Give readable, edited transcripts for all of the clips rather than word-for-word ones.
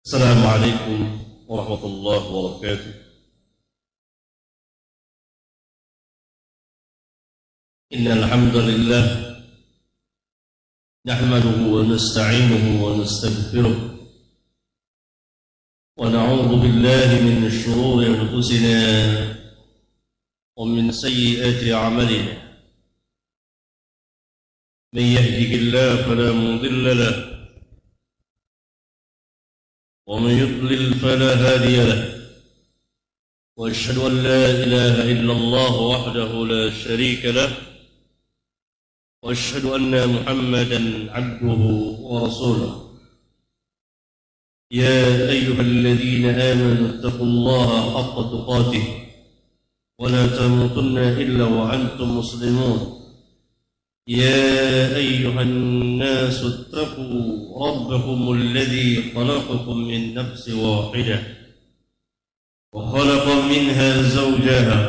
السلام عليكم ورحمة الله وبركاته. إن الحمد لله نحمده ونستعينه ونستغفره ونعوذ بالله من شرور أنفسنا ومن سيئات أعمالنا. من يهده الله فلا مضل له ومن يضلل فلا هادي له، وأشهد أن لا إله إلا الله وحده لا شريك له، وأشهد أن محمدا عبده ورسوله. يا أيها الذين آمنوا اتقوا الله حق تقاته ولا تموتن إلا وأنتم مسلمون. يا أيها الناس اتقوا ربكم الذي خلقكم من نفس واحدة وخلق منها زوجها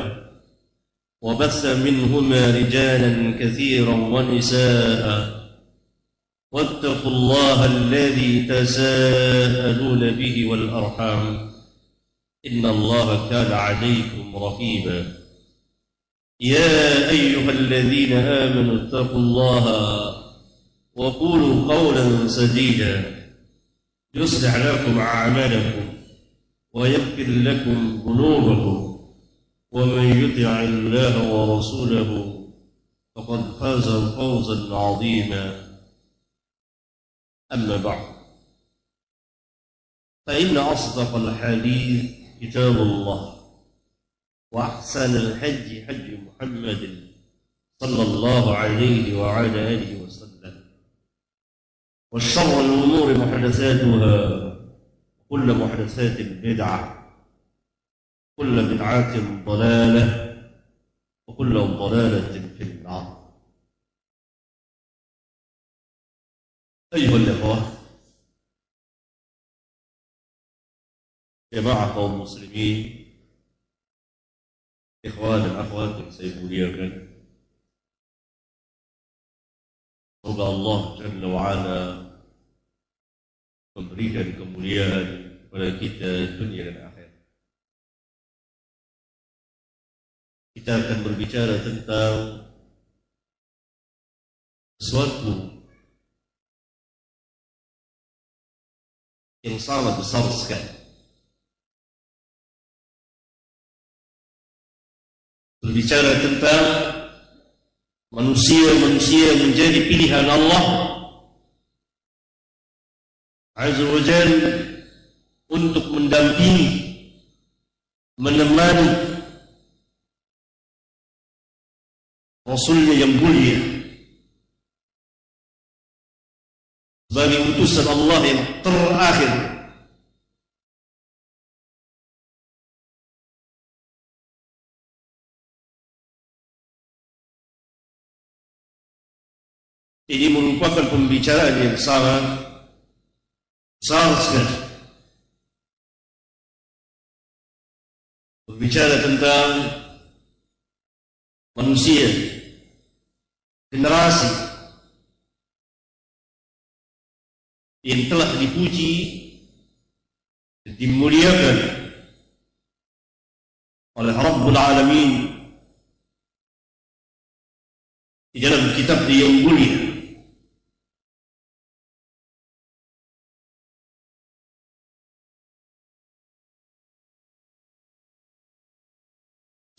وبث منهما رجالا كثيرا ونساء، واتقوا الله الذي تساءلون به والأرحام إن الله كان عليكم رقيبا. يا أيها الذين آمنوا اتقوا الله وقولوا قولا سديدا يصلح لكم أعمالكم ويغفر لكم ذنوبكم، ومن يطع الله ورسوله فقد فاز فوزا عظيما. أما بعد، فإن أصدق الحديث كتاب الله، وأحسن الحج حج محمد صلى الله عليه وعلى آله وسلم، وشر الأمور محدثاتها، وكل محدثات بدعة، كل بدعة ضلالة، وكل ضلالة في النار. أيها الأخوة، جماعة قوم مسلمين، ikhwan dan akhwat yang saya muliakan, semoga Allah Jalla wa'ala memberikan kemuliaan kepada kita dunia dan akhirat. Kita akan berbicara tentang sesuatu yang sangat besar sekali. Berbicara tentang manusia menjadi pilihan Allah Azza wa Jalla untuk mendampingi, menemani Rasulnya yang mulia sebagai utusan Allah yang terakhir. Ini merupakan pembicaraan yang sangat besar sekali. Berbicara tentang manusia, generasi yang telah dipuji dan dimuliakan oleh Rabbul Alamin di dalam kitab yang mulia.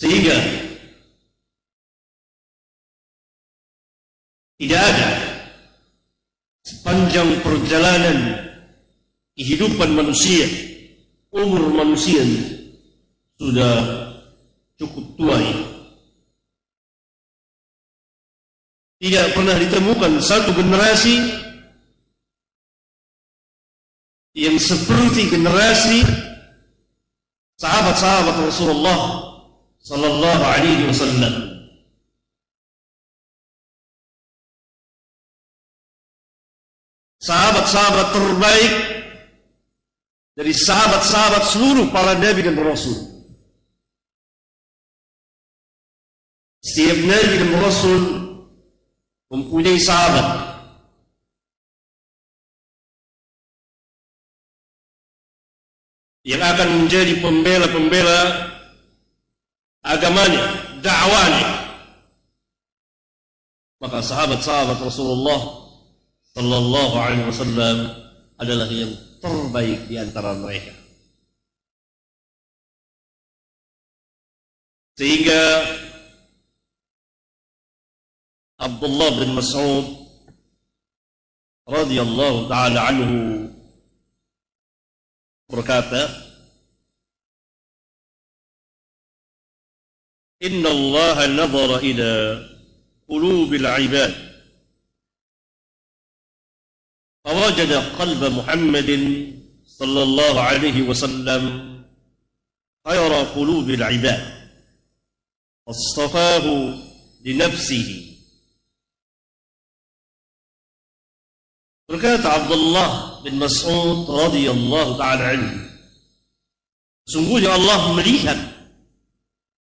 Sehingga tidak ada sepanjang perjalanan kehidupan manusia, umur manusia sudah cukup tua ini, tidak pernah ditemukan satu generasi yang seperti generasi sahabat-sahabat Rasulullah sallallahu alaihi wasallam. Sahabat-sahabat terbaik dari sahabat-sahabat seluruh para nabi dan rasul. Setiap nabi dan rasul mempunyai sahabat. yang akan menjadi pembela-pembela agamanya, dakwahnya. Maka sahabat-sahabat Rasulullah sallallahu alaihi wasallam adalah yang terbaik di antara mereka. Sehingga Abdullah bin Mas'ud radhiyallahu taala anhu berkata, "Inna Allah nazara ila qulubil 'ibad فوجد قلب محمد صلى الله عليه وسلم خير قلوب العباد واصطفاه لنفسه." Berkata Abdullah bin Mas'ud radhiyallahu ta'ala anhu, sungguhnya Allah melihat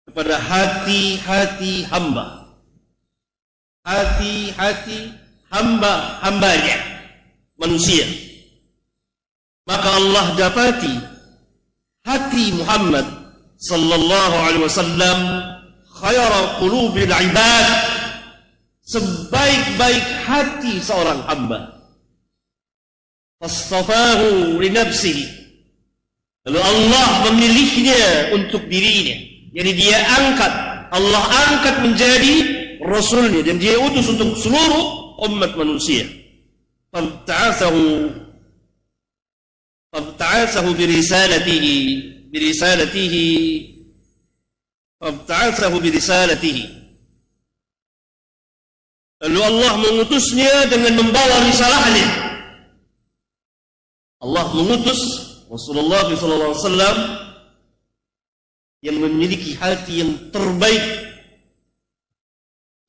kepada hati-hati hamba, hati-hati hamba-hambanya manusia. Maka Allah dapati hati Muhammad sallallahu alaihi wasallam khayra qulubil ibad, sebaik-baik hati seorang hamba. Fastafahu li nafsihi, lalu Allah memilihnya untuk dirinya. Jadi dia angkat, Allah angkat menjadi Rasulnya, dan dia utus untuk seluruh umat manusia. فابتعثه برسالته. Lalu Allah mengutusnya dengan membawa risalahnya. Allah mengutus Rasulullah SAW yang memiliki hati yang terbaik,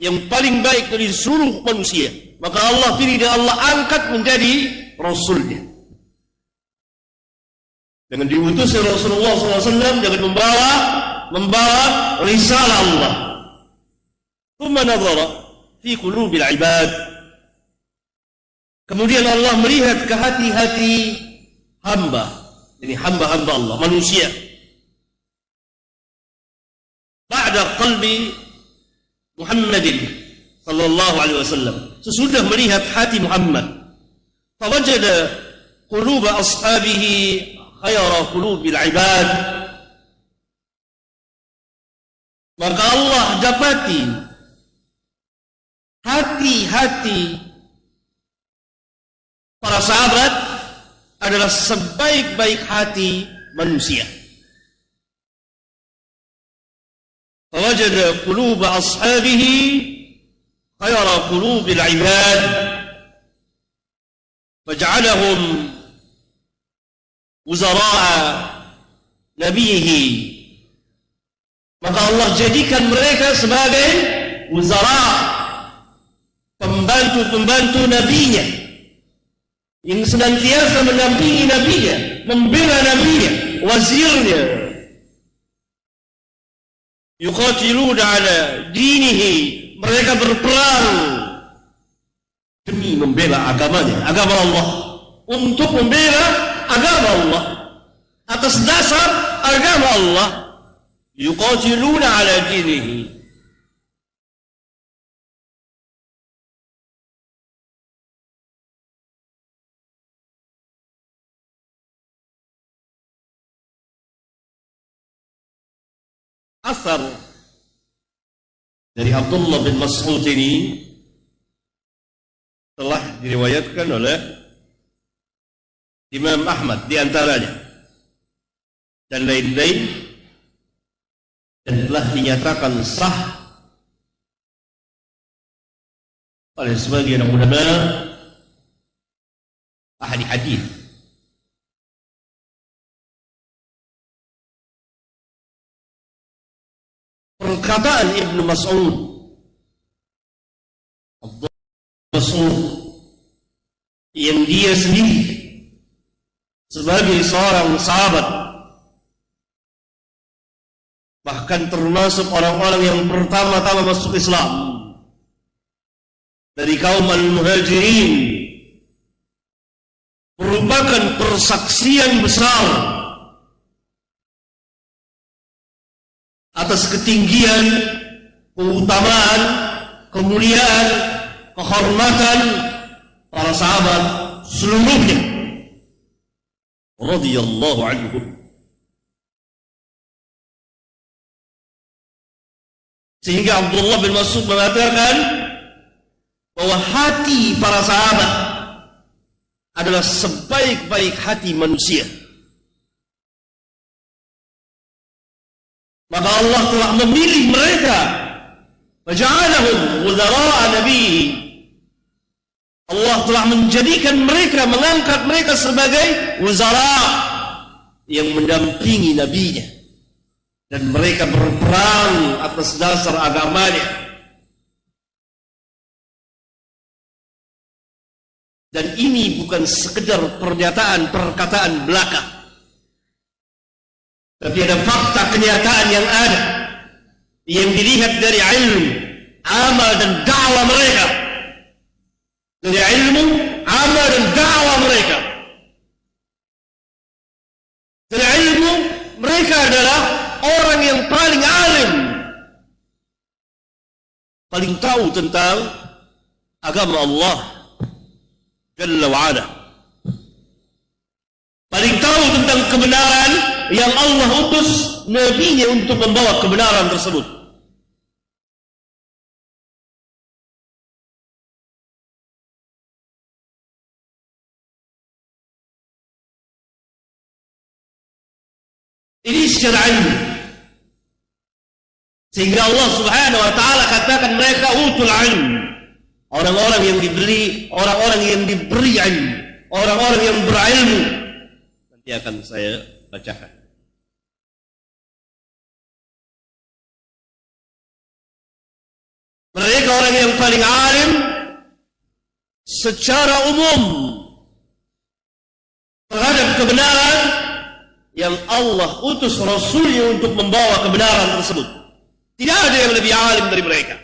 yang paling baik dari seluruh manusia. Maka Allah pilih dan Allah angkat menjadi Rasulnya. Dengan diutusnya Rasulullah SAW dengan membawa risalah Allah. Thumma nazara fi qulubil ibad. Kemudian Allah melihat ke hati-hati hamba, ini hamba-hamba Allah, manusia. Ba'da qalbi Muhammadin sallallahu alaihi wasallam, sesudah melihat hati Muhammad, fawajada quluba ashabihi khayra qulubil ibad. Maka Allah dapati hati-hati para sahabat adalah sebaik-baik hati manusia. Fawajada quluba ashabihi khayra qulubil ibad faj'alahum wuzara'a nabiyhi. Maka Allah jadikan mereka sebagai wuzara, pembantu-pembantu nabinya, yang senantiasa mendampingi nabinya, membela nabinya, wazirnya. Yuqatiluna ala dinihi, mereka berperang demi membela agamanya, agama Allah, untuk membela agama Allah, atas dasar agama Allah. Yuqatiluna ala dinihi. Asar dari Abdullah bin Mas'ud ini telah diriwayatkan oleh Imam Ahmad di antaranya dan lain-lain, dan telah dinyatakan sah oleh sebagian ulama ahli hadis. Perkataan Ibnu Mas'ud, yang dia sendiri sebagai seorang sahabat, bahkan termasuk orang-orang yang pertama-tama masuk Islam dari kaum al-muhajirin, merupakan persaksian besar atas ketinggian, keutamaan, kemuliaan, kehormatan para sahabat seluruhnya radhiyallahu anhum. Sehingga Abdullah bin Mas'ud mengatakan bahwa hati para sahabat adalah sebaik-baik hati manusia. Maka Allah telah memilih mereka, faja'alahum wuzara'a nabiyhi. Allah telah menjadikan mereka, mengangkat mereka sebagai wuzara yang mendampingi nabinya, dan mereka berperang atas dasar agamanya. Dan ini bukan sekedar pernyataan, perkataan belaka, tapi ada fakta kenyataan yang ada, yang dilihat dari ilmu, amal dan dakwah mereka. Dari ilmu, amal dan dakwah mereka. Dari ilmu, mereka adalah orang yang paling alim, paling tahu tentang agama Allah Jalla wa'ala, paling tahu tentang kebenaran yang Allah utus nabinya untuk membawa kebenaran tersebut. Ini secara ilmu. Sehingga Allah Subhanahu wa taala katakan mereka utul ilm. Orang-orang yang diberi, orang-orang yang diberi ilmu, orang-orang yang berilmu. Nanti akan saya bacakan. Mereka orang yang paling alim secara umum terhadap kebenaran yang Allah utus Rasulnya untuk membawa kebenaran tersebut. Tidak ada yang lebih alim dari mereka.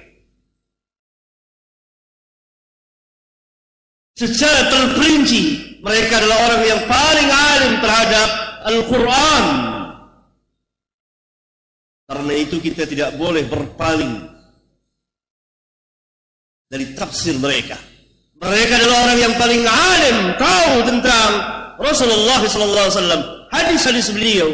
Secara terperinci, mereka adalah orang yang paling alim terhadap Al-Quran. Karena itu kita tidak boleh berpaling dari tafsir mereka. Mereka adalah orang yang paling alim, tahu tentang Rasulullah SAW, hadis-hadis beliau.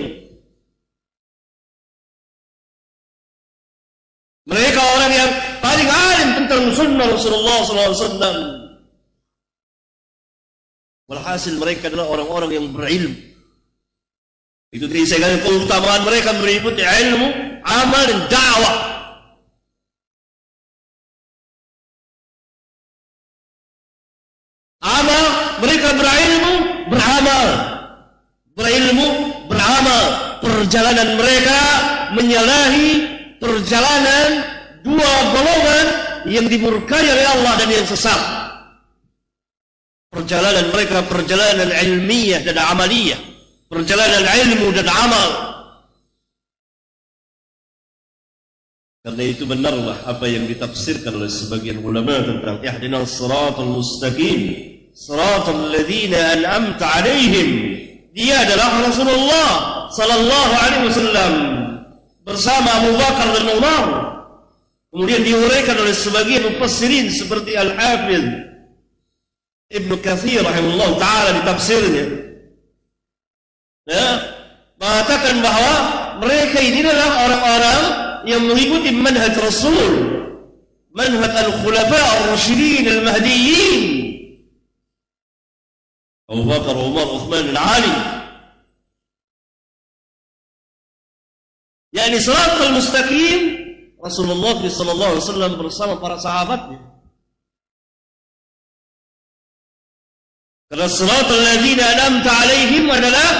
Mereka orang yang paling alim tentang sunnah Rasulullah SAW. Walhasil mereka adalah orang-orang yang berilmu. Itu tadi saya katakan keutamaan mereka meliputi ilmu, amal dan dakwah. Amal, mereka berilmu, beramal. Berilmu, beramal. Perjalanan mereka menyalahi perjalanan dua golongan yang dimurkai oleh Allah dan yang sesat. Perjalanan mereka perjalanan ilmiah dan amaliyah, perjalanan ilmu dan amal. Karena itu benarlah apa yang ditafsirkan oleh sebagian ulama tentang ihdinas siratal mustaqim, siratal ladzina an'amta 'alaihim. Dia adalah Rasulullah sallallahu alaihi wasallam bersama Abu Bakar dan Umar. Kemudian diuraikan oleh sebagian mufassirin seperti Al-Hafidz Ibnu Katsir rahimahullah ta'ala di tafsirnya, mengatakan bahwa mereka ini adalah orang-orang yang mengikuti manhaj Rasul, manhaj al-khulafa ar-rasyidin al-mahdiyyin, Abu Bakar, Umar, Uthman dan Ali. yakni siratal mustaqim Rasulullah sallallahu alaihi wasallam bersama para sahabatnya. Karena siratal ladzina an'amta 'alaihim adalah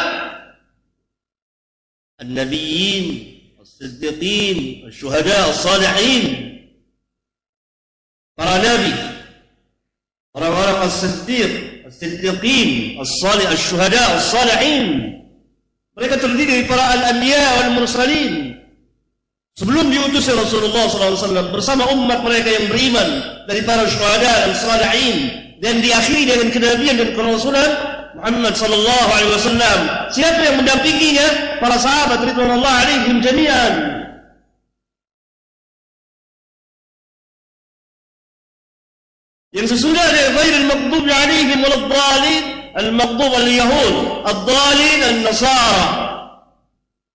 an-nabiyyin, as-siddiqin, asy-syuhada, as-salihin. Para nabi, orang-orang as-siddiq, as-siddiqin, as-salih, asy-syuhada, as-salihin. Mereka terdiri dari para al-anbiya wal mursalin. Sebelum diutus Rasulullah SAW bersama umat mereka yang beriman dari para syuhada dan salihin, dan diakhiri dengan kenabian dan kerasulan Muhammad sallallahu alaihi wasallam. Siapa yang mendampinginya? Para sahabat ridwanullah alaihim jami'an. Yang sesudah dia ghairil maghdubi 'alaihim waladdallin, al-maghdub al-yahud, ad-dallin an-nasara.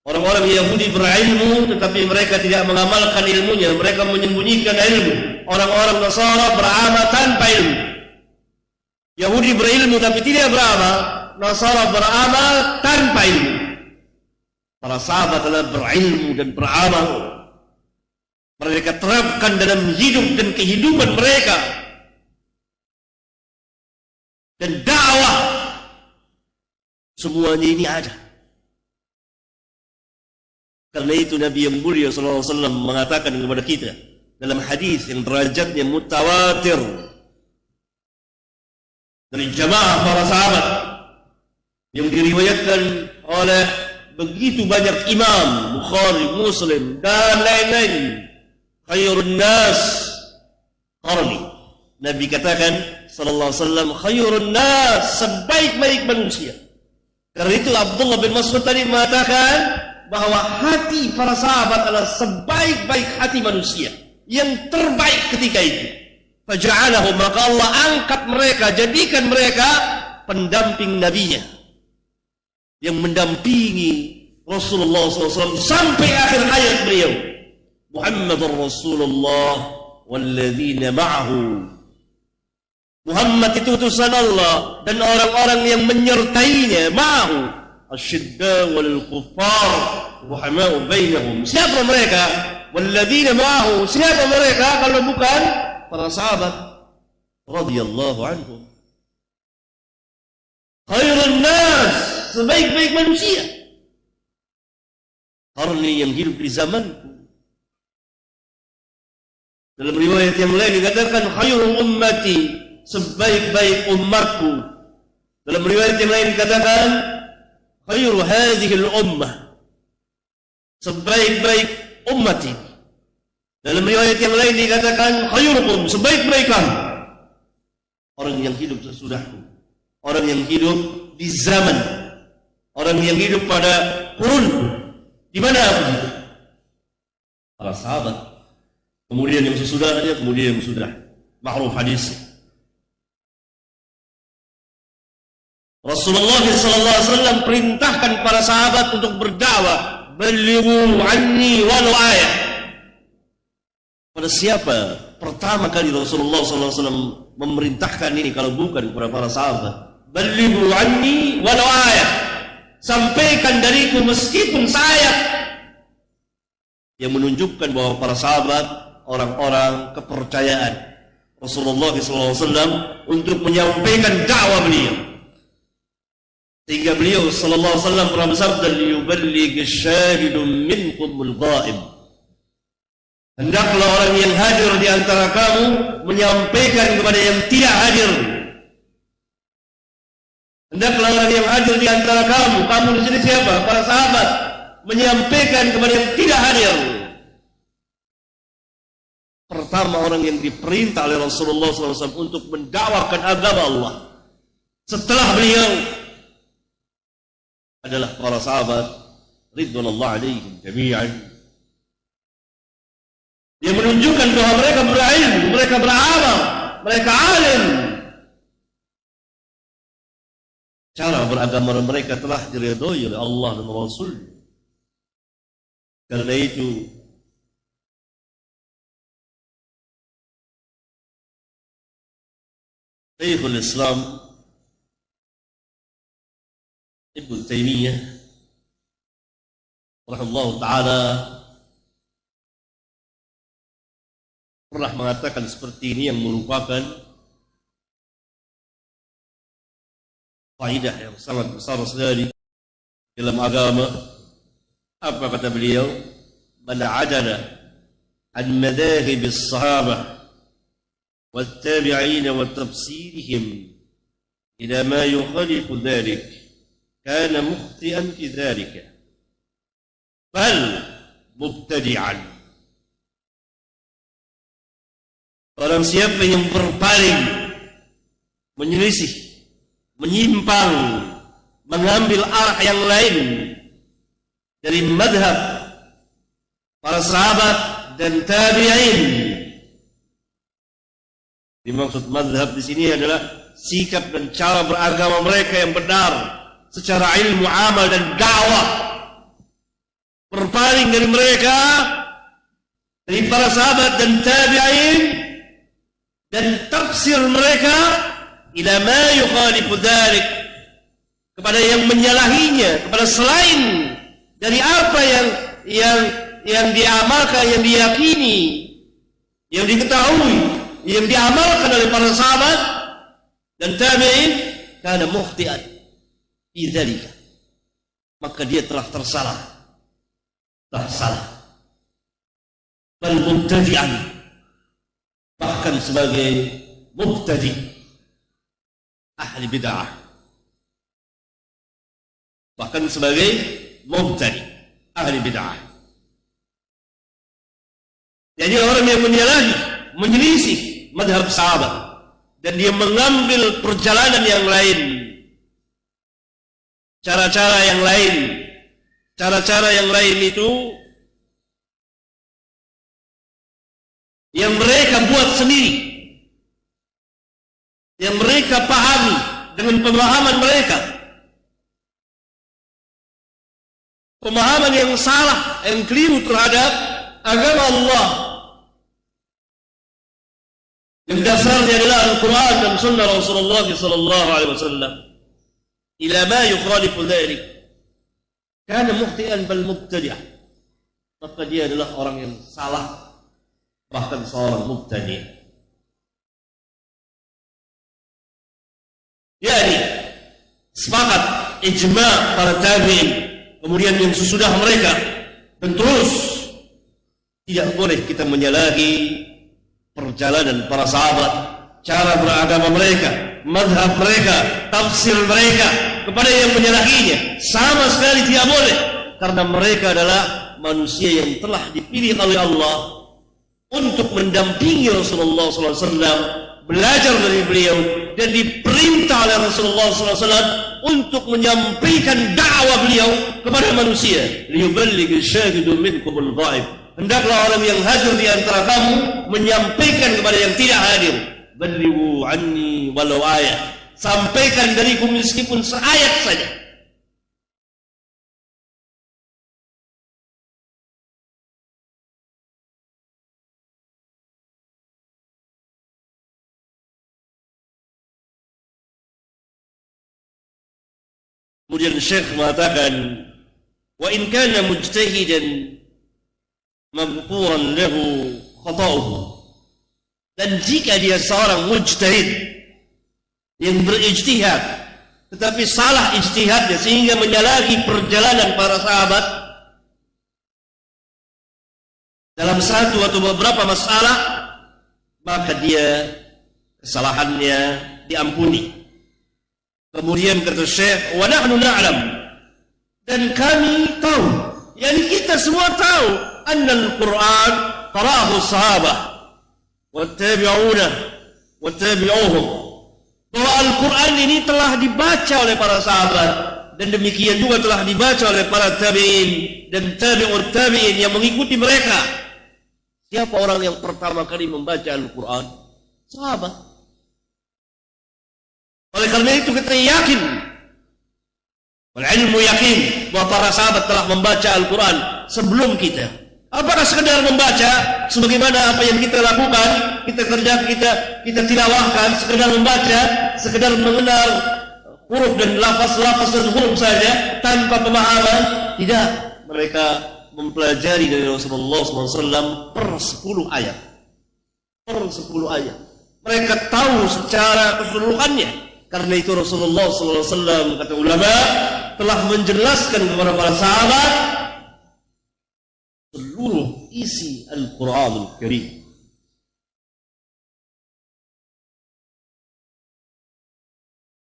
Orang-orang Yahudi berilmu tetapi mereka tidak mengamalkan ilmunya, mereka menyembunyikan ilmu. Orang-orang Nasara beramal tanpa ilmu. Yahudi berilmu tapi tidak beramal, Nasara beramal tanpa ilmu. Para sahabat adalah berilmu dan beramal. Mereka terapkan dalam hidup dan kehidupan mereka. Dan dakwah semuanya ini ada. Karena itu Nabi yang mulia sallallahu alaihi wasallam mengatakan kepada kita dalam hadis yang derajatnya mutawatir dari jamaah para sahabat yang diriwayatkan oleh begitu banyak imam, Bukhari, Muslim dan lain-lain. Khairun nas qarni. Nabi katakan sallallahu alaihi wasallam, khairun nas, sebaik-baik manusia. Karena itu Abdullah bin Mas'ud tadi mengatakan bahwa hati para sahabat adalah sebaik-baik hati manusia, yang terbaik ketika itu. Faja'alahum, maka Allah angkat mereka, jadikan mereka pendamping nabinya yang mendampingi Rasulullah SAW sampai akhir hayat beliau. Muhammadur Rasulullah walladzina ma'ahu. Muhammad itu utusan Allah dan orang-orang yang menyertainya. Ma'ahu asyidda wal kuffar ruhama'u bainahum. Siapa mereka? Walladzina ma'ahu. Siapa mereka kalau bukan para sahabat radhiyallahu anhum. Khairun nas, sebaik-baik manusia. Qarni, yang hidup di zamanku. Dalam riwayat yang lain dikatakan khairul ummati, sebaik-baik umatku. Dalam riwayat yang lain dikatakan khairu hadhihi al-ummah, sebaik-baik umat ini. Dalam riwayat yang lain dikatakan khairukum, sebaik-baik kamu. Orang yang hidup sesudahku, orang yang hidup di zaman, orang yang hidup pada kurun. Di mana aku hidup? Para sahabat. Kemudian yang sesudahnya, kemudian yang sudah. Ma'ruf hadis. Rasulullah SAW perintahkan para sahabat untuk berdakwah. Balighu anni walau ayat. Pada siapa pertama kali Rasulullah SAW memerintahkan ini kalau bukan kepada para sahabat? Balighu anni walau ayat. Sampaikan dariku meskipun sayap. Yang menunjukkan bahwa para sahabat orang-orang kepercayaan Rasulullah SAW untuk menyampaikan dakwah beliau. Sehingga beliau sallallahu alaihi wasallam pernah bersabda, liyuballigh asy-syahidu minkumul ghaib. Hendaklah orang yang hadir di antara kamu menyampaikan kepada yang tidak hadir. Hendaklah orang yang hadir di antara kamu di sini siapa? Para sahabat, menyampaikan kepada yang tidak hadir. Pertama orang yang diperintah oleh Rasulullah SAW untuk mendakwakan agama Allah setelah beliau adalah para sahabat ridwanullah alaihim jami'an, yang menunjukkan bahwa mereka berilmu, mereka beramal, mereka alim. Cara beragama mereka telah diridhoi oleh Allah dan Rasul. Karena itu Syekhul Islam Ibnu Taimiyah rahimahullah ta'ala pernah mengatakan seperti ini, yang merupakan faedah yang sangat besar sekali dalam agama. Apa kata beliau? Man adala an madahib as-sahabah wat-tabi'in wa tafsirihim ila ma yukhalifu dhalik kana mukhti'an fi dhalika bal mubtadi'an. Orang siapa yang berpaling, menyelisih, menyimpang, mengambil arah yang lain dari madhab para sahabat dan tabi'in, Dimaksud mazhab di sini adalah sikap dan cara beragama mereka yang benar secara ilmu, amal dan dakwah. Berpaling dari mereka, dari para sahabat dan tabi'in, dan tafsir mereka ila ma yukhalifu dzalik, kepada yang menyalahinya, kepada selain dari apa yang diamalkan, yang diyakini, yang diketahui, yang diamalkan oleh para sahabat dan tabi'in, kana mukhti'an fi dzalika, maka dia telah tersalah, bal mubtadi'an, bahkan sebagai mubtadi', ahli bid'ah, bahkan sebagai mubtadi', ahli bid'ah. Jadi orang yang menyalahi, menyelisih mazhab sahabat, dan dia mengambil perjalanan yang lain, cara-cara yang lain itu yang mereka buat sendiri, yang mereka pahami dengan pemahaman mereka, pemahaman yang salah, yang keliru terhadap agama Allah, yang dasarnya adalah Al-Quran dan Sunnah Rasulullah sallallahu alaihi wasallam. Ila ma yukhalifu dzalik, kana mukhti'an bal mubtadi'ah, maka dia adalah orang yang salah, bahkan seorang mubtadi'. Yani sepakat ijma' para tabi'in, kemudian yang sesudah mereka, dan terus tidak boleh kita menyalahi perjalanan para sahabat, cara beragama mereka, mazhab mereka, tafsir mereka kepada yang menyalahinya, sama sekali tidak boleh, karena mereka adalah manusia yang telah dipilih oleh Allah untuk mendampingi Rasulullah SAW, belajar dari beliau, dan diperintah oleh Rasulullah SAW untuk menyampaikan dakwah beliau kepada manusia. Liyuballigh syahidu minkumul ghaib, hendaklah orang yang hadir di antara kamu menyampaikan kepada yang tidak hadir. Ballighu anni walau ayat, sampaikan dariku meskipun seayat saja. Kemudian Syekh mengatakan, wa in kana mujtahidan maghfuran lahu khata'uhu, dan jika dia seorang mujtahid yang berijtihad tetapi salah ijtihadnya sehingga menyalahi perjalanan para sahabat dalam satu atau beberapa masalah, maka dia kesalahannya diampuni. Kemudian kata Syekh, wa nahnu na'lam, dan kami tahu, yani kita semua tahu, anna al-Quran qara'ahu sahabah wa tabi'una wa tabi'uhum, bahwa Al-Quran ini telah dibaca oleh para sahabat, dan demikian juga telah dibaca oleh para tabi'in dan tabi'ut tabi'in yang mengikuti mereka. Siapa orang yang pertama kali membaca Al-Quran? Sahabat. Oleh karena itu kita yakin, ilmu yakin, bahwa para sahabat telah membaca Al-Quran sebelum kita. Apakah sekedar membaca sebagaimana apa yang kita lakukan, kita kerjakan, kita tilawahkan, sekedar membaca, sekedar mengenal huruf dan lafaz-lafaz dan huruf saja tanpa pemahaman? Tidak, mereka mempelajari dari Rasulullah SAW per 10 ayat. Per 10 ayat. Mereka tahu secara keseluruhannya. Karena itu Rasulullah SAW, kata ulama, telah menjelaskan kepada para sahabat seluruh isi Al-Quranul Karim.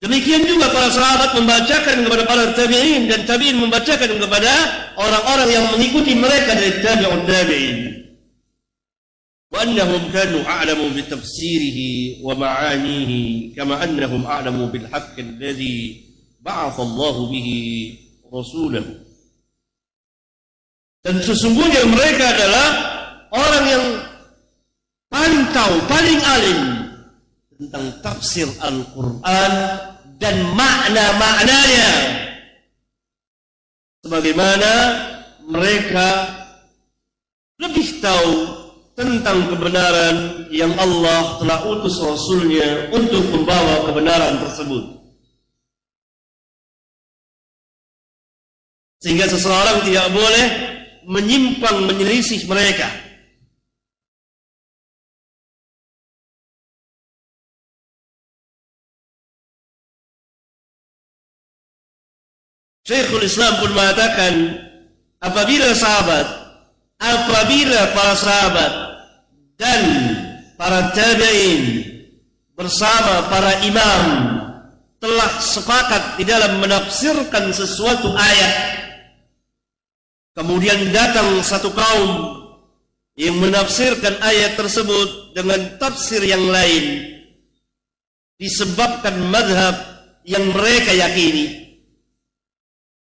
Demikian juga para sahabat membacakan kepada para tabi'in, dan tabi'in membacakan kepada orang-orang yang mengikuti mereka dari tabi'un tabi'in. Wa annahum kanu a'lamu bi tafsirihi wa ma'anihi kama annahum a'lamu bil haqqi alladhi ba'atha Allahu bihi rasulahu. Dan sesungguhnya mereka adalah orang yang paling tahu, paling alim tentang tafsir Al-Quran dan makna-maknanya, sebagaimana mereka lebih tahu tentang kebenaran yang Allah telah utus Rasulnya untuk membawa kebenaran tersebut. Sehingga seseorang tidak boleh menyimpang menyelisih mereka. Syekhul Islam pun mengatakan, apabila para sahabat dan para tabi'in bersama para imam telah sepakat di dalam menafsirkan sesuatu ayat, kemudian datang satu kaum yang menafsirkan ayat tersebut dengan tafsir yang lain, disebabkan madhab yang mereka yakini,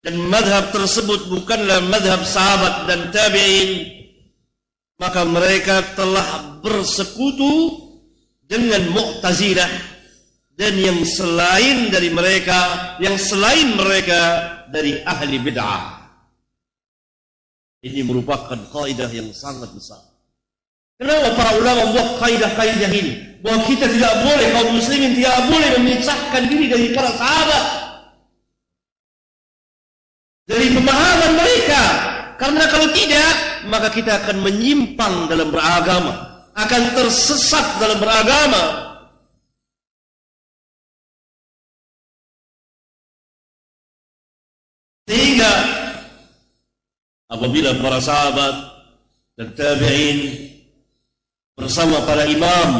dan madhab tersebut bukanlah madhab sahabat dan tabi'in, maka mereka telah bersekutu dengan Mu'tazilah dan yang selain mereka dari ahli bid'ah. Ini merupakan kaidah yang sangat besar. Kenapa para ulama membuat kaidah-kaidah ini? Bahwa kita tidak boleh, kaum muslimin tidak boleh memisahkan diri dari para sahabat, dari pemahaman mereka. Karena kalau tidak, maka kita akan menyimpang dalam beragama, akan tersesat dalam beragama. Sehingga apabila para sahabat dan tabi'in bersama para imam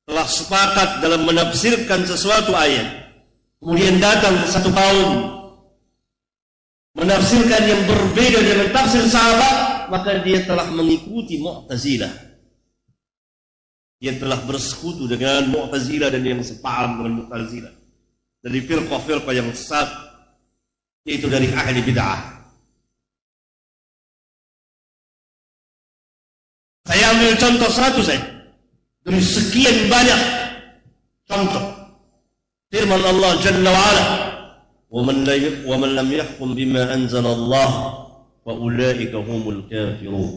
telah sepakat dalam menafsirkan sesuatu ayat, kemudian datang satu kaum menafsirkan yang berbeda dengan tafsir sahabat, maka dia telah mengikuti Mu'tazilah. Dia telah bersekutu dengan Mu'tazilah dan yang sepaham dengan Mu'tazilah, dari firqah-firqah yang sesat, yaitu dari ahli bid'ah. Saya ambil contoh satu saja dari sekian banyak contoh. Firman Allah Jalla wa'ala, وَمَنْ لَمْ يَحْكُمْ بِمَا أَنْزَلَ اللَّهُ فَأُولَٰئِكَ هُمُ الْكَافِرُونَ.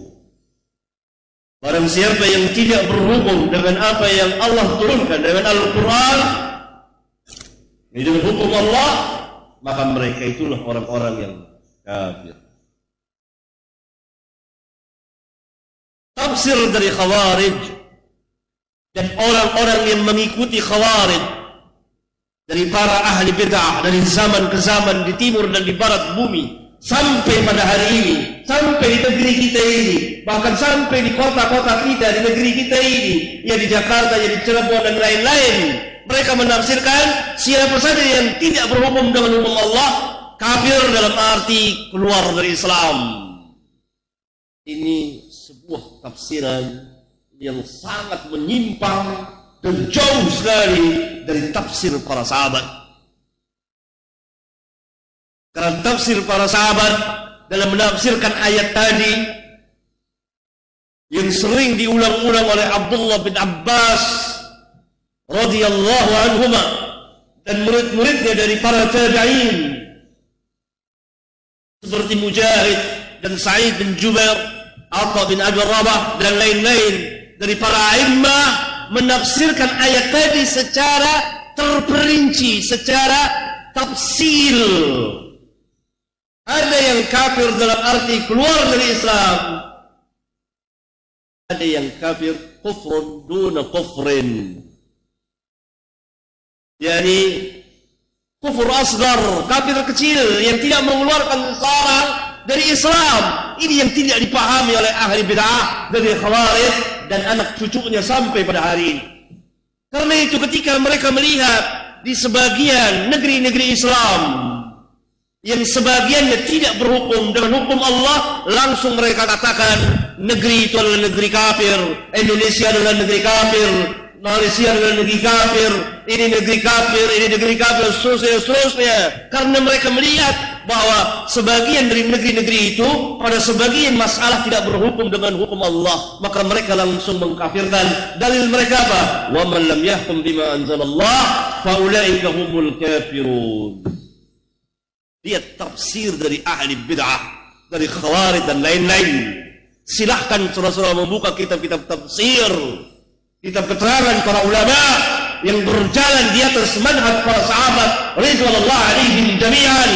Barang siapa yang tidak berhukum dengan apa yang Allah turunkan dengan Al-Quran, dengan hukum Allah, maka mereka itulah orang-orang yang kafir. Tafsir dari Khawarij dan orang-orang yang mengikuti Khawarij dari para ahli bid'ah dari zaman ke zaman, di timur dan di barat bumi, sampai pada hari ini, sampai di negeri kita ini, bahkan sampai di kota-kota kita, di negeri kita ini, ya di Jakarta, ya di Cirebon dan lain-lain. Mereka menafsirkan siapa saja yang tidak berhukum dengan hukum Allah kafir, dalam arti keluar dari Islam. Ini sebuah tafsiran yang sangat menyimpang dan jauh sekali dari tafsir para sahabat. Karena tafsir para sahabat dalam menafsirkan ayat tadi yang sering diulang-ulang oleh Abdullah bin Abbas radhiyallahu anhuma dan murid-muridnya dari para tabi'in seperti Mujahid dan Sa'id bin Jubair, Atha bin Abi Rabah dan lain-lain dari para a'immah, menafsirkan ayat tadi secara terperinci, secara tafsil. Ada yang kafir dalam arti keluar dari Islam, ada yang kafir kufrun duna kufrin, yakni kufur asgar, kafir kecil yang tidak mengeluarkan seseorang dari Islam. Ini yang tidak dipahami oleh ahli bid'ah dari Khawarij dan anak cucunya sampai pada hari ini. Karena itu ketika mereka melihat di sebagian negeri-negeri Islam yang sebagiannya tidak berhukum dengan hukum Allah, langsung mereka katakan negeri itu adalah negeri kafir, Indonesia adalah negeri kafir, Malaysia adalah negeri kafir, ini negeri kafir, ini negeri kafir, seterusnya. Karena mereka melihat bahwa sebagian dari negeri-negeri itu pada sebagian masalah tidak berhukum dengan hukum Allah, maka mereka langsung mengkafirkan. Dalil mereka apa? Wa man lam yahkum bima anzalallah fa ulaika humul kafirun. Lihat tafsir dari ahli bid'ah, dari khawarij dan lain-lain. Silahkan saudara-saudara membuka kitab-kitab tafsir, kitab keterangan para ulama yang berjalan di atas manhaj para sahabat ridwanullah alaihim jami'an,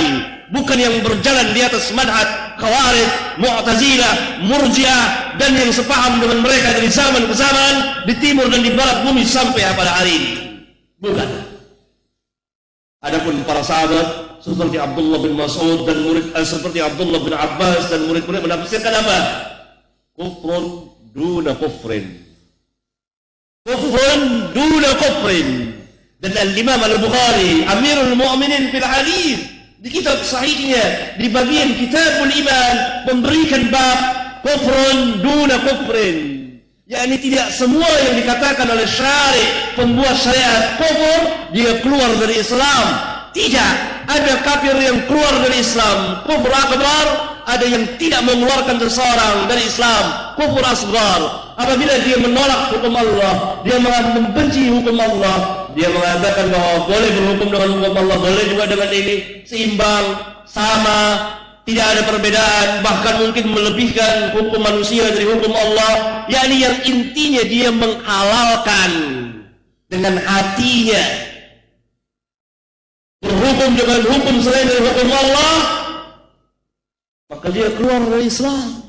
bukan yang berjalan di atas manhaj khawarij, mu'tazilah, murji'ah dan yang sepaham dengan mereka dari zaman ke zaman di timur dan di barat bumi sampai pada hari ini. Bukan. Adapun para sahabat seperti Abdullah bin Mas'ud dan seperti Abdullah bin Abbas dan murid-murid menafsirkan apa? Kufrun duna kufrin. Kufrun duna kufrin. Dan Al-Imam Al-Bukhari Amirul Mu'minin fil hadis di kitab sahihnya di bagian Kitabul Iman memberikan bab kufrun duna kufrin, yakni tidak semua yang dikatakan oleh syari' pembuat syariat kufur dia keluar dari Islam. Tidak, ada kafir yang keluar dari Islam kufur akbar, ada yang tidak mengeluarkan seseorang dari Islam kufur asghar. Apabila dia menolak hukum Allah, dia membenci hukum Allah, dia mengatakan bahwa boleh berhukum dengan hukum Allah, boleh juga dengan ini, seimbang, sama, tidak ada perbedaan, bahkan mungkin melebihkan hukum manusia dari hukum Allah, yakni yang intinya dia menghalalkan dengan hatinya berhukum dengan hukum selain dari hukum Allah, maka dia keluar dari Islam.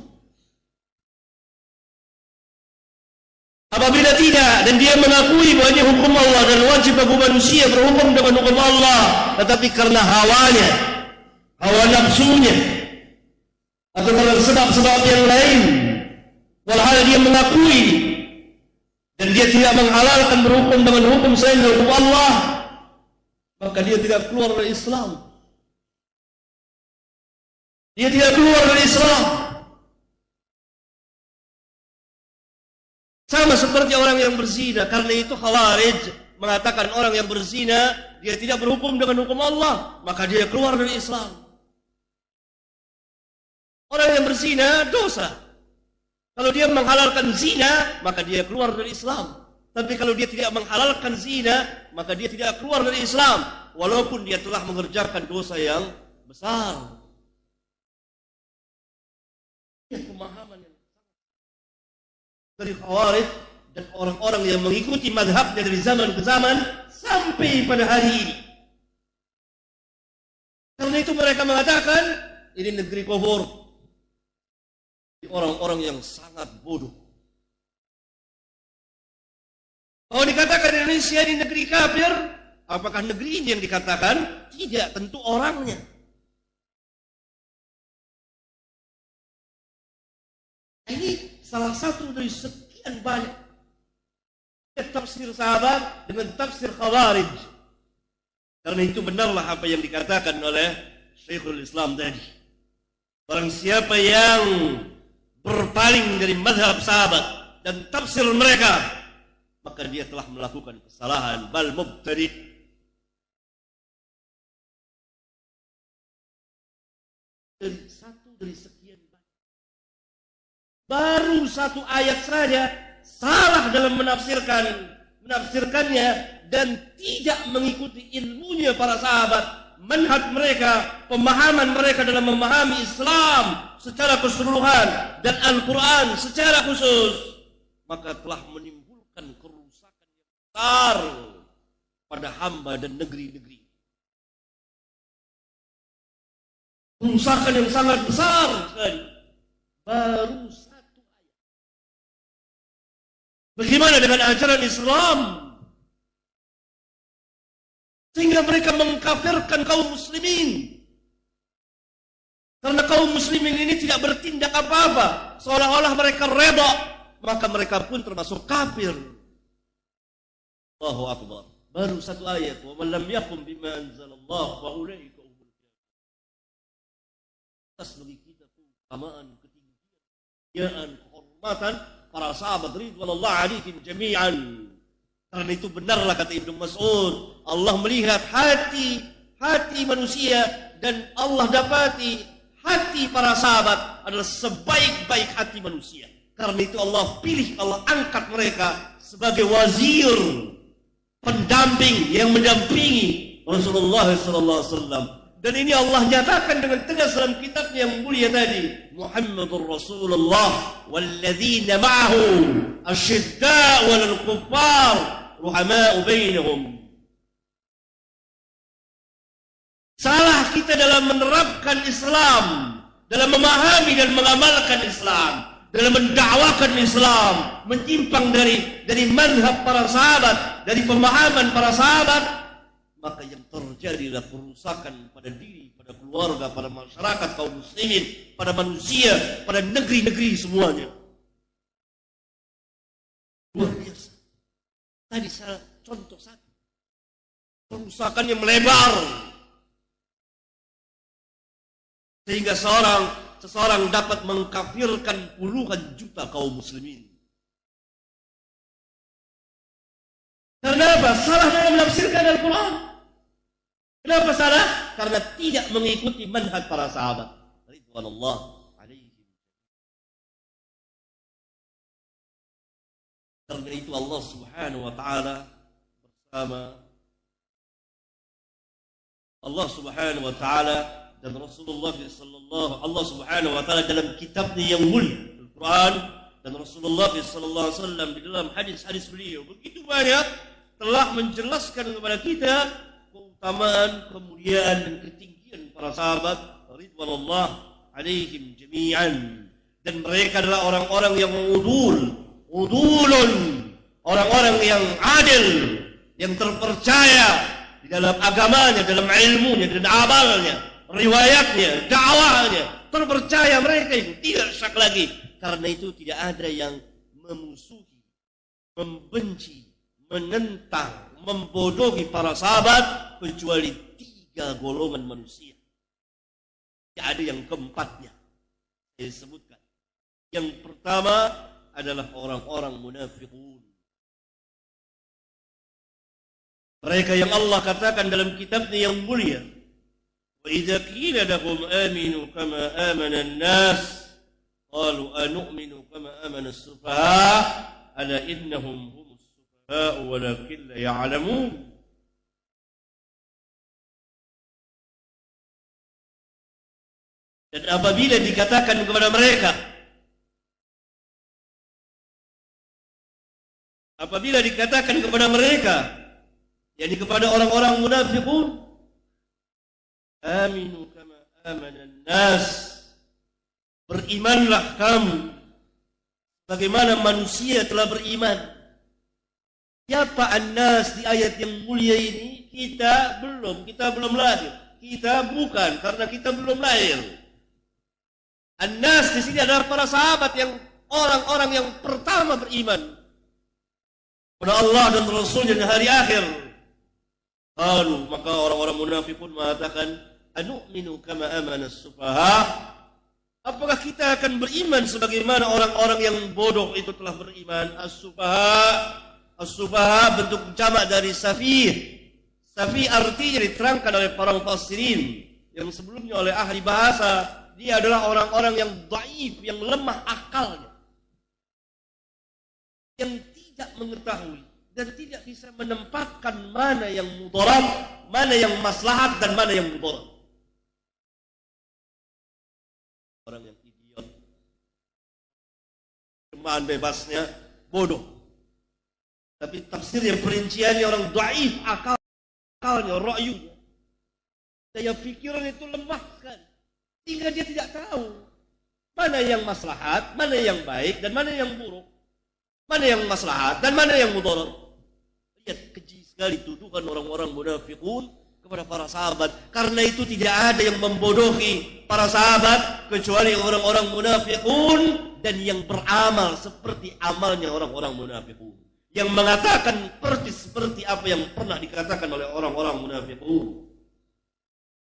Apabila tidak dan dia mengakui bahwa ini hukum Allah dan wajib bagi manusia berhukum dengan hukum Allah, tetapi karena hawanya, hawa nafsunya, atau karena sebab-sebab yang lain, walhal dia mengakui dan dia tidak menghalalkan berhukum dengan hukum selain dari hukum Allah, maka dia tidak keluar dari Islam. Dia tidak keluar dari Islam. Sama seperti orang yang berzina. Karena itu Khawarij mengatakan orang yang berzina dia tidak berhukum dengan hukum Allah, maka dia keluar dari Islam. Orang yang berzina dosa. Kalau dia menghalalkan zina, maka dia keluar dari Islam. Tapi kalau dia tidak menghalalkan zina, maka dia tidak keluar dari Islam, walaupun dia telah mengerjakan dosa yang besar. Pemahaman yang dari Khawarij dan orang-orang yang mengikuti mazhabnya dari zaman ke zaman sampai pada hari ini. Karena itu mereka mengatakan ini negeri kufur. Orang-orang yang sangat bodoh. Kalau dikatakan Indonesia ini negeri kafir, apakah negeri ini yang dikatakan? Tidak, tentu orangnya. Ini salah satu dari sekian banyak tafsir sahabat dengan tafsir Khawarij. Karena itu benarlah apa yang dikatakan oleh Syekhul Islam tadi. Barang siapa yang berpaling dari mazhab sahabat dan tafsir mereka, maka dia telah melakukan kesalahan, bal mubtadi'. Satu dari sekian banyak. Baru satu ayat saja salah dalam menafsirkannya dan tidak mengikuti ilmunya para sahabat, manhaj mereka, pemahaman mereka dalam memahami Islam secara keseluruhan dan Al-Quran secara khusus, maka telah menimbulkan kerusakan yang besar pada hamba dan negeri-negeri. Kerusakan yang sangat besar sekali. Baru satu ayat. Bagaimana dengan ajaran Islam? Sehingga mereka mengkafirkan kaum muslimin. Karena kaum muslimin ini tidak bertindak apa-apa, seolah-olah mereka reda, maka mereka pun termasuk kafir. Allahu Akbar. Baru satu ayat. Wa man lam yakum bima anzalallahu fa ulaika humul kafirun. Atas bagi kita keutamaan, ketinggian, kehormatan para sahabat ridwanullah alaihim jami'an. Karena itu benarlah kata Ibnu Mas'ud, Allah melihat hati manusia dan Allah dapati hati para sahabat adalah sebaik-baik hati manusia. Karena itu Allah pilih, Allah angkat mereka sebagai wazir, pendamping yang mendampingi Rasulullah SAW. Dan ini Allah nyatakan dengan tegas dalam kitabnya yang mulia tadi, Muhammadur Rasulullah walladzina ma'ahu asyidda'u 'alal kuffar ruhama'u bainahum. Salah kita dalam menerapkan Islam, dalam memahami dan mengamalkan Islam, dalam mendakwakan Islam, menyimpang dari manhaj para sahabat, dari pemahaman para sahabat, maka yang terjadi adalah kerusakan pada diri, pada keluarga, pada masyarakat kaum muslimin, pada manusia, pada negeri-negeri semuanya. Luar biasa. Tadi saya contoh satu. Kerusakan yang melebar. Sehingga seseorang dapat mengkafirkan puluhan juta kaum muslimin. Karena apa? Salah dalam menafsirkan Al-Quran. Kenapa salah? Karena tidak mengikuti manhaj para sahabat. Ridwanullah alaihim. Karena itu Allah Subhanahu wa taala bersama Allah Subhanahu wa taala dan Rasulullah sallallahu Allah Subhanahu wa taala dalam kitabnya yang mulia Al-Quran, dan Rasulullah sallallahu alaihi wasallam di dalam hadis-hadis beliau begitu banyak telah menjelaskan kepada kita keutamaan, kemuliaan dan ketinggian para sahabat ridwanullah alaihim jami'an. Dan mereka adalah orang-orang yang udulun, orang-orang yang adil, yang terpercaya di dalam agamanya, dalam ilmunya dan amalnya, riwayatnya, dakwahnya, terpercaya mereka itu, tidak syak lagi. Karena itu tidak ada yang memusuhi, membenci, menentang, membodohi para sahabat kecuali 3 golongan manusia. Tidak ada yang keempatnya saya sebutkan. Yang pertama adalah orang-orang munafiqun. Mereka yang Allah katakan dalam kitabnya yang mulia, وَإِذَا قِيلَ لَهُمْ آمِنُوا كَمَا آمَنَ النَّاسِ قَالُوا أَنُؤْمِنُ كَمَا آمَنَ السُّفَهَاءُ أَلَا إِنَّهُمْ هُمُ السُّفَهَاءُ وَلَكِنْ لَا يَعْلَمُونَ. Dan apabila dikatakan kepada mereka, yakni kepada orang-orang munafiqun, aminu kama amanan nas, berimanlah kamu bagaimana manusia telah beriman. Siapa an-nas di ayat yang mulia ini? Kita belum lahir. Kita bukan, karena kita belum lahir. An-nas di sini adalah para sahabat, yang orang-orang yang pertama beriman kepada Allah dan Rasulnya dan hari akhir. Lalu maka orang-orang munafikun mengatakan, anu'minu kama amana as-sufaha, apakah kita akan beriman sebagaimana orang-orang yang bodoh itu telah beriman? As-sufaha bentuk jamak dari safih. Safih artinya diterangkan oleh para mufassirin yang sebelumnya oleh ahli bahasa, dia adalah orang-orang yang dhaif, yang lemah akalnya, yang tidak mengetahui dan tidak bisa menempatkan mana yang mudarat, mana yang maslahat dan mana yang mudarat. Orang yang idiot, terjemahan bebasnya bodoh, tapi tafsir yang perinciannya orang dhaif akalnya, ra'yunya, daya pikiran itu lemah sekali, sehingga dia tidak tahu mana yang maslahat, mana yang baik dan mana yang buruk, mana yang maslahat dan mana yang mudarat. Lihat keji sekali tuduhan orang-orang munafiqun kepada para sahabat. Karena itu tidak ada yang membodohi para sahabat kecuali orang-orang munafiqun dan yang beramal seperti amalnya orang-orang munafiqun, yang mengatakan seperti apa yang pernah dikatakan oleh orang-orang munafiqun.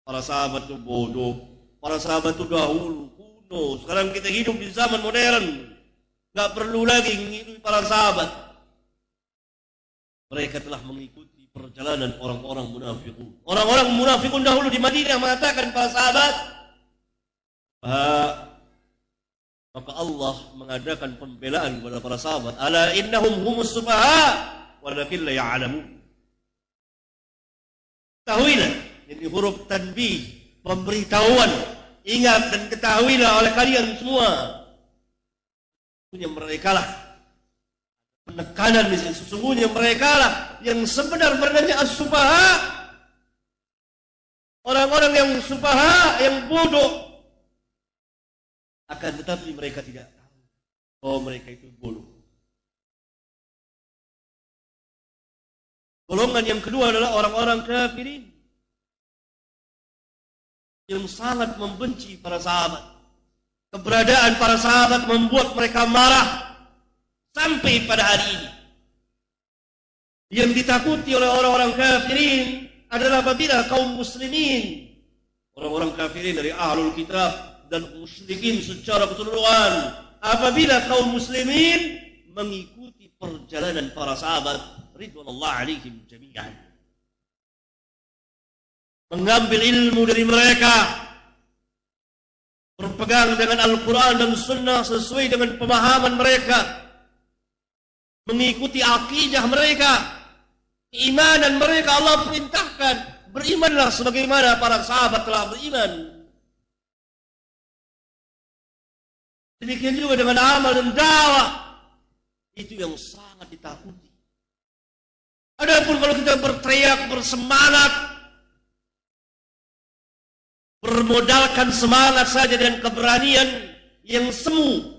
Para sahabat itu bodoh, para sahabat itu dahulu kuno. Sekarang kita hidup di zaman modern, nggak perlu lagi mengikuti para sahabat. Mereka telah mengikuti perjalanan orang-orang munafikun. Orang-orang munafikun dahulu di Madinah mengatakan para sahabat, maka Allah mengadakan pembelaan kepada para sahabat. Ala innahum humus sufaha walakin la ya'lamun. Ketahuilah, ini huruf tanbih, pemberitahuan. Ingat dan ketahuilah oleh kalian semua. Sesungguhnya mereka lah penekanan di sini. Sesungguhnya mereka lah yang sebenar-benarnya as-sufaha. Orang-orang yang sufaha, yang bodoh. Akan tetapi mereka tidak tahu bahwa mereka itu bodoh. Golongan yang kedua adalah orang-orang kafirin yang sangat membenci para sahabat. Keberadaan para sahabat membuat mereka marah sampai pada hari ini. Yang ditakuti oleh orang-orang kafirin adalah apabila kaum muslimin, orang-orang kafirin dari ahlul kitab dan musyrikin secara keseluruhan, apabila kaum muslimin mengikuti perjalanan para sahabat ridwanullah alaihim jami'an, mengambil ilmu dari mereka, berpegang dengan Al-Quran dan Sunnah sesuai dengan pemahaman mereka, mengikuti akidah mereka, keimanan mereka. Allah perintahkan, berimanlah sebagaimana para sahabat telah beriman. Demikian juga dengan amal dan dakwah. Itu yang sangat ditakuti. Adapun kalau kita berteriak, bersemangat, bermodalkan semangat saja dan keberanian yang semu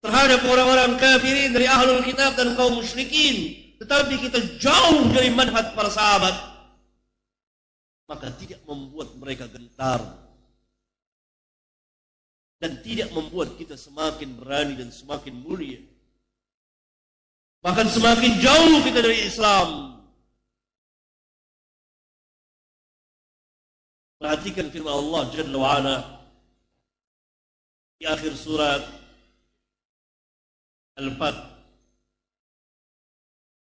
terhadap orang-orang kafirin dari ahlul kitab dan kaum musyrikin, tetapi kita jauh dari manhaj para sahabat, maka tidak membuat mereka gentar dan tidak membuat kita semakin berani dan semakin mulia. Bahkan semakin jauh kita dari Islam. Perhatikan firman Allah Jalla wa'ala di akhir surat Al-Fath.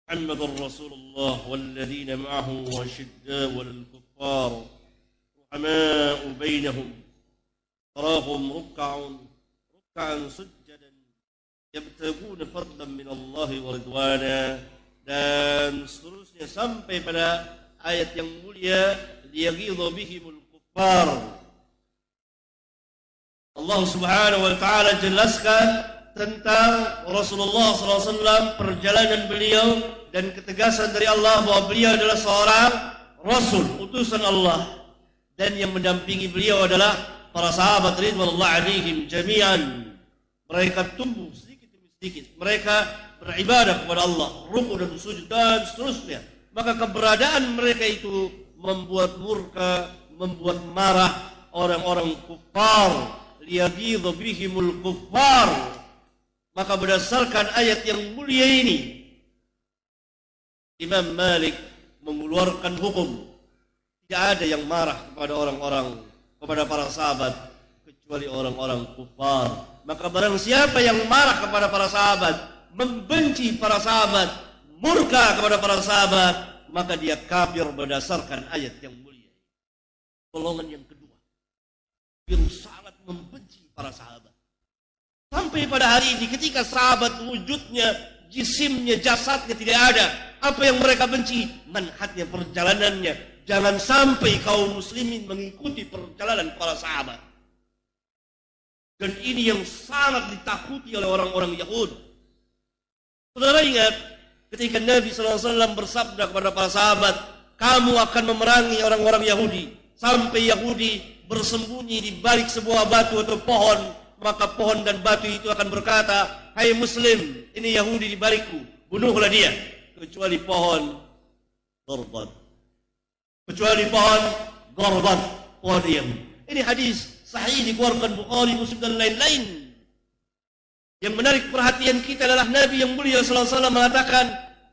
Muhammadur Rasulullah walladzina ma'ahu wasyidda'u 'alal kuffar ruhama'u bainahum tarahum ruk'an sujjadan yabtaguna fadlan min Allah wa ridwana, dan seterusnya sampai pada ayat yang mulia liyaghidha bihimul kuffar. Allah Subhanahu wa taala jelaskan tentang Rasulullah SAW, perjalanan beliau dan ketegasan dari Allah bahwa beliau adalah seorang Rasul, utusan Allah, dan yang mendampingi beliau adalah para sahabat ridwanullah alaihim jami'an. Mereka tumbuh sedikit demi sedikit, mereka beribadah kepada Allah, rukuk dan sujud dan seterusnya. Maka keberadaan mereka itu membuat murka, membuat marah orang-orang kuffar. Liyaghidha bihimul kuffar. Maka berdasarkan ayat yang mulia ini, Imam Malik mengeluarkan hukum, tidak ada yang marah kepada orang-orang, kepada para sahabat kecuali orang-orang kufar. Maka barang siapa yang marah kepada para sahabat, membenci para sahabat, murka kepada para sahabat, maka dia kafir berdasarkan ayat yang mulia. Golongan yang kedua yang sangat membenci para sahabat. Sampai pada hari ini ketika sahabat wujudnya, jisimnya, jasadnya tidak ada, apa yang mereka benci? Manhajnya, perjalanannya. Jangan sampai kaum muslimin mengikuti perjalanan para sahabat. Dan ini yang sangat ditakuti oleh orang-orang Yahudi. Saudara ingat ketika Nabi SAW bersabda kepada para sahabat, kamu akan memerangi orang-orang Yahudi sampai Yahudi bersembunyi di balik sebuah batu atau pohon, maka pohon dan batu itu akan berkata, hai Muslim, ini Yahudi di balikku, bunuhlah dia, kecuali pohon Gorbat, kecuali pohon Gorbat, pohon Yahudi. Ini hadis sahih dikeluarkan Bukhari, Muslim dan lain-lain. Yang menarik perhatian kita adalah Nabi yang mulia sallallahu alaihi wasallam mengatakan,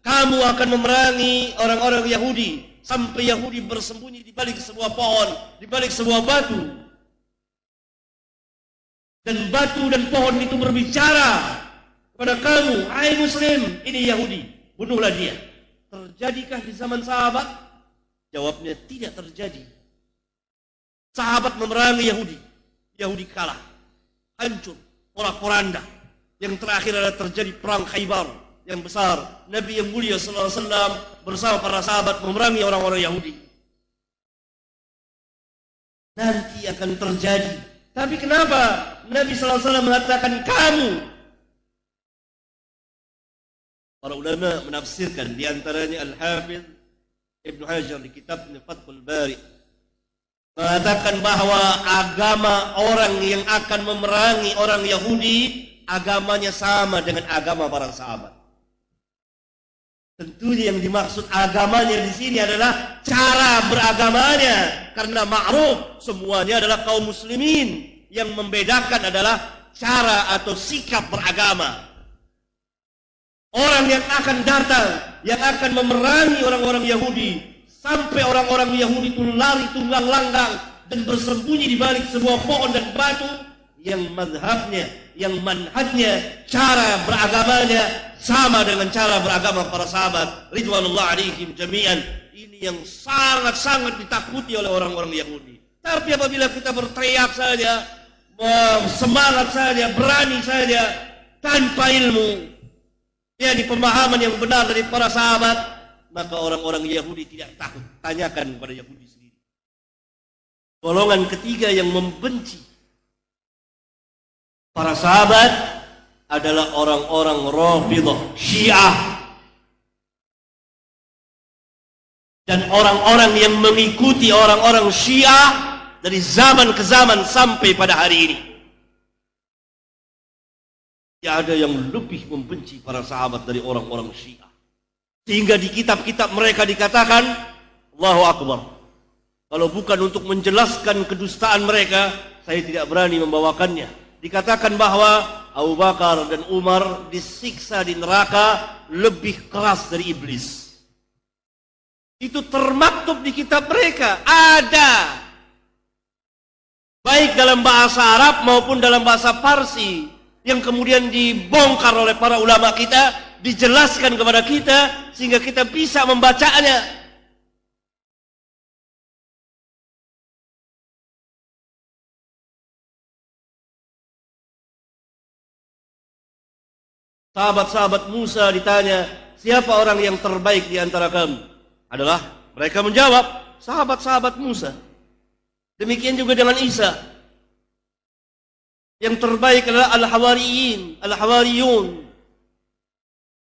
kamu akan memerangi orang-orang Yahudi sampai Yahudi bersembunyi di balik sebuah pohon, di balik sebuah batu. Dan batu dan pohon itu berbicara kepada kamu, hai Muslim, ini Yahudi, bunuhlah dia. Terjadikah di zaman sahabat? Jawabnya tidak terjadi. Sahabat memerangi Yahudi. Yahudi kalah. Hancur. Porak-poranda. Yang terakhir adalah terjadi perang Khaybar yang besar. Nabi yang mulia sallallahu alaihi wasallam bersama para sahabat memerangi orang-orang Yahudi. Nanti akan terjadi. Tapi kenapa Nabi sallallahu alaihi wasallam mengatakan kamu? Para ulama menafsirkan, di antaranya Al-Hafidz Ibnu Hajar di kitabnya Fathul Bari mengatakan bahwa agama orang yang akan memerangi orang Yahudi agamanya sama dengan agama para sahabat. Tentunya yang dimaksud agamanya di sini adalah cara beragamanya, karena ma'ruf semuanya adalah kaum muslimin. Yang membedakan adalah cara atau sikap beragama. Orang yang akan datang, yang akan memerangi orang-orang Yahudi, sampai orang-orang Yahudi itu lari tunggang langgang dan bersembunyi di balik sebuah pohon dan batu, yang mazhabnya, yang manhajnya, cara beragamanya sama dengan cara beragama para sahabat ridwanullah alaihim jami'an. Ini yang sangat-sangat ditakuti oleh orang-orang Yahudi. Tapi apabila kita berteriak saja, semangat saja, berani saja, tanpa ilmu, ya di pemahaman yang benar dari para sahabat, maka orang-orang Yahudi tidak takut. Tanyakan kepada Yahudi sendiri. Golongan ketiga yang membenci para sahabat adalah orang-orang Rafidhah, Syiah, dan orang-orang yang mengikuti orang-orang Syiah dari zaman ke zaman sampai pada hari ini. Tidak ada yang lebih membenci para sahabat dari orang-orang Syiah. Sehingga di kitab-kitab mereka dikatakan, Allahu Akbar, kalau bukan untuk menjelaskan kedustaan mereka, saya tidak berani membawakannya. Dikatakan bahwa Abu Bakar dan Umar disiksa di neraka lebih keras dari iblis. Itu termaktub di kitab mereka. Ada. Baik dalam bahasa Arab maupun dalam bahasa Parsi. Yang kemudian dibongkar oleh para ulama kita, dijelaskan kepada kita, sehingga kita bisa membacanya. Sahabat-sahabat Musa ditanya, siapa orang yang terbaik di antara kamu? Adalah mereka menjawab, sahabat-sahabat Musa. Demikian juga dengan Isa. Yang terbaik adalah Al-Hawariyun.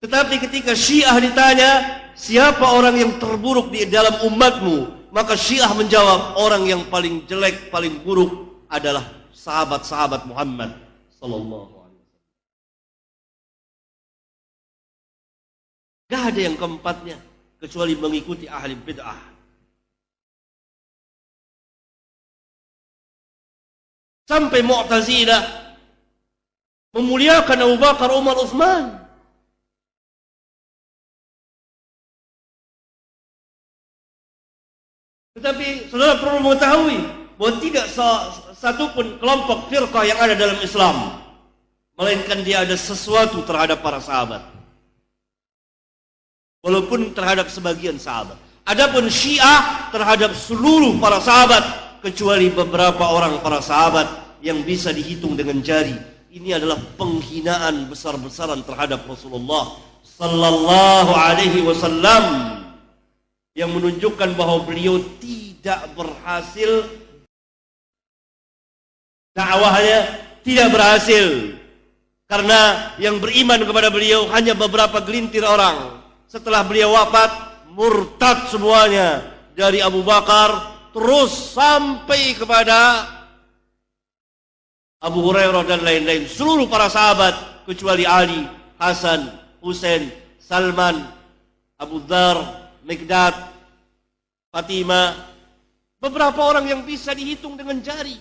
Tetapi ketika Syiah ditanya, siapa orang yang terburuk di dalam umatmu? Maka Syiah menjawab, orang yang paling jelek, paling buruk adalah sahabat-sahabat Muhammad sallallahu alaihi wasallam. Gak ada yang keempatnya kecuali mengikuti ahli bid'ah. Sampai Mu'tazilah memuliakan Abu Bakar, Umar, Utsman. Tetapi saudara perlu mengetahui bahwa tidak satu pun kelompok firqah yang ada dalam Islam, melainkan dia ada sesuatu terhadap para sahabat. Walaupun terhadap sebagian sahabat. Adapun Syiah terhadap seluruh para sahabat, kecuali beberapa orang para sahabat yang bisa dihitung dengan jari. Ini adalah penghinaan besar-besaran terhadap Rasulullah sallallahu alaihi wasallam, yang menunjukkan bahwa beliau tidak berhasil, dakwahnya tidak berhasil, karena yang beriman kepada beliau hanya beberapa gelintir orang. Setelah beliau wafat, murtad semuanya, dari Abu Bakar terus sampai kepada Abu Hurairah dan lain-lain. Seluruh para sahabat kecuali Ali, Hasan, Husain, Salman, Abu Dzar, Miqdad, Fatimah. Beberapa orang yang bisa dihitung dengan jari.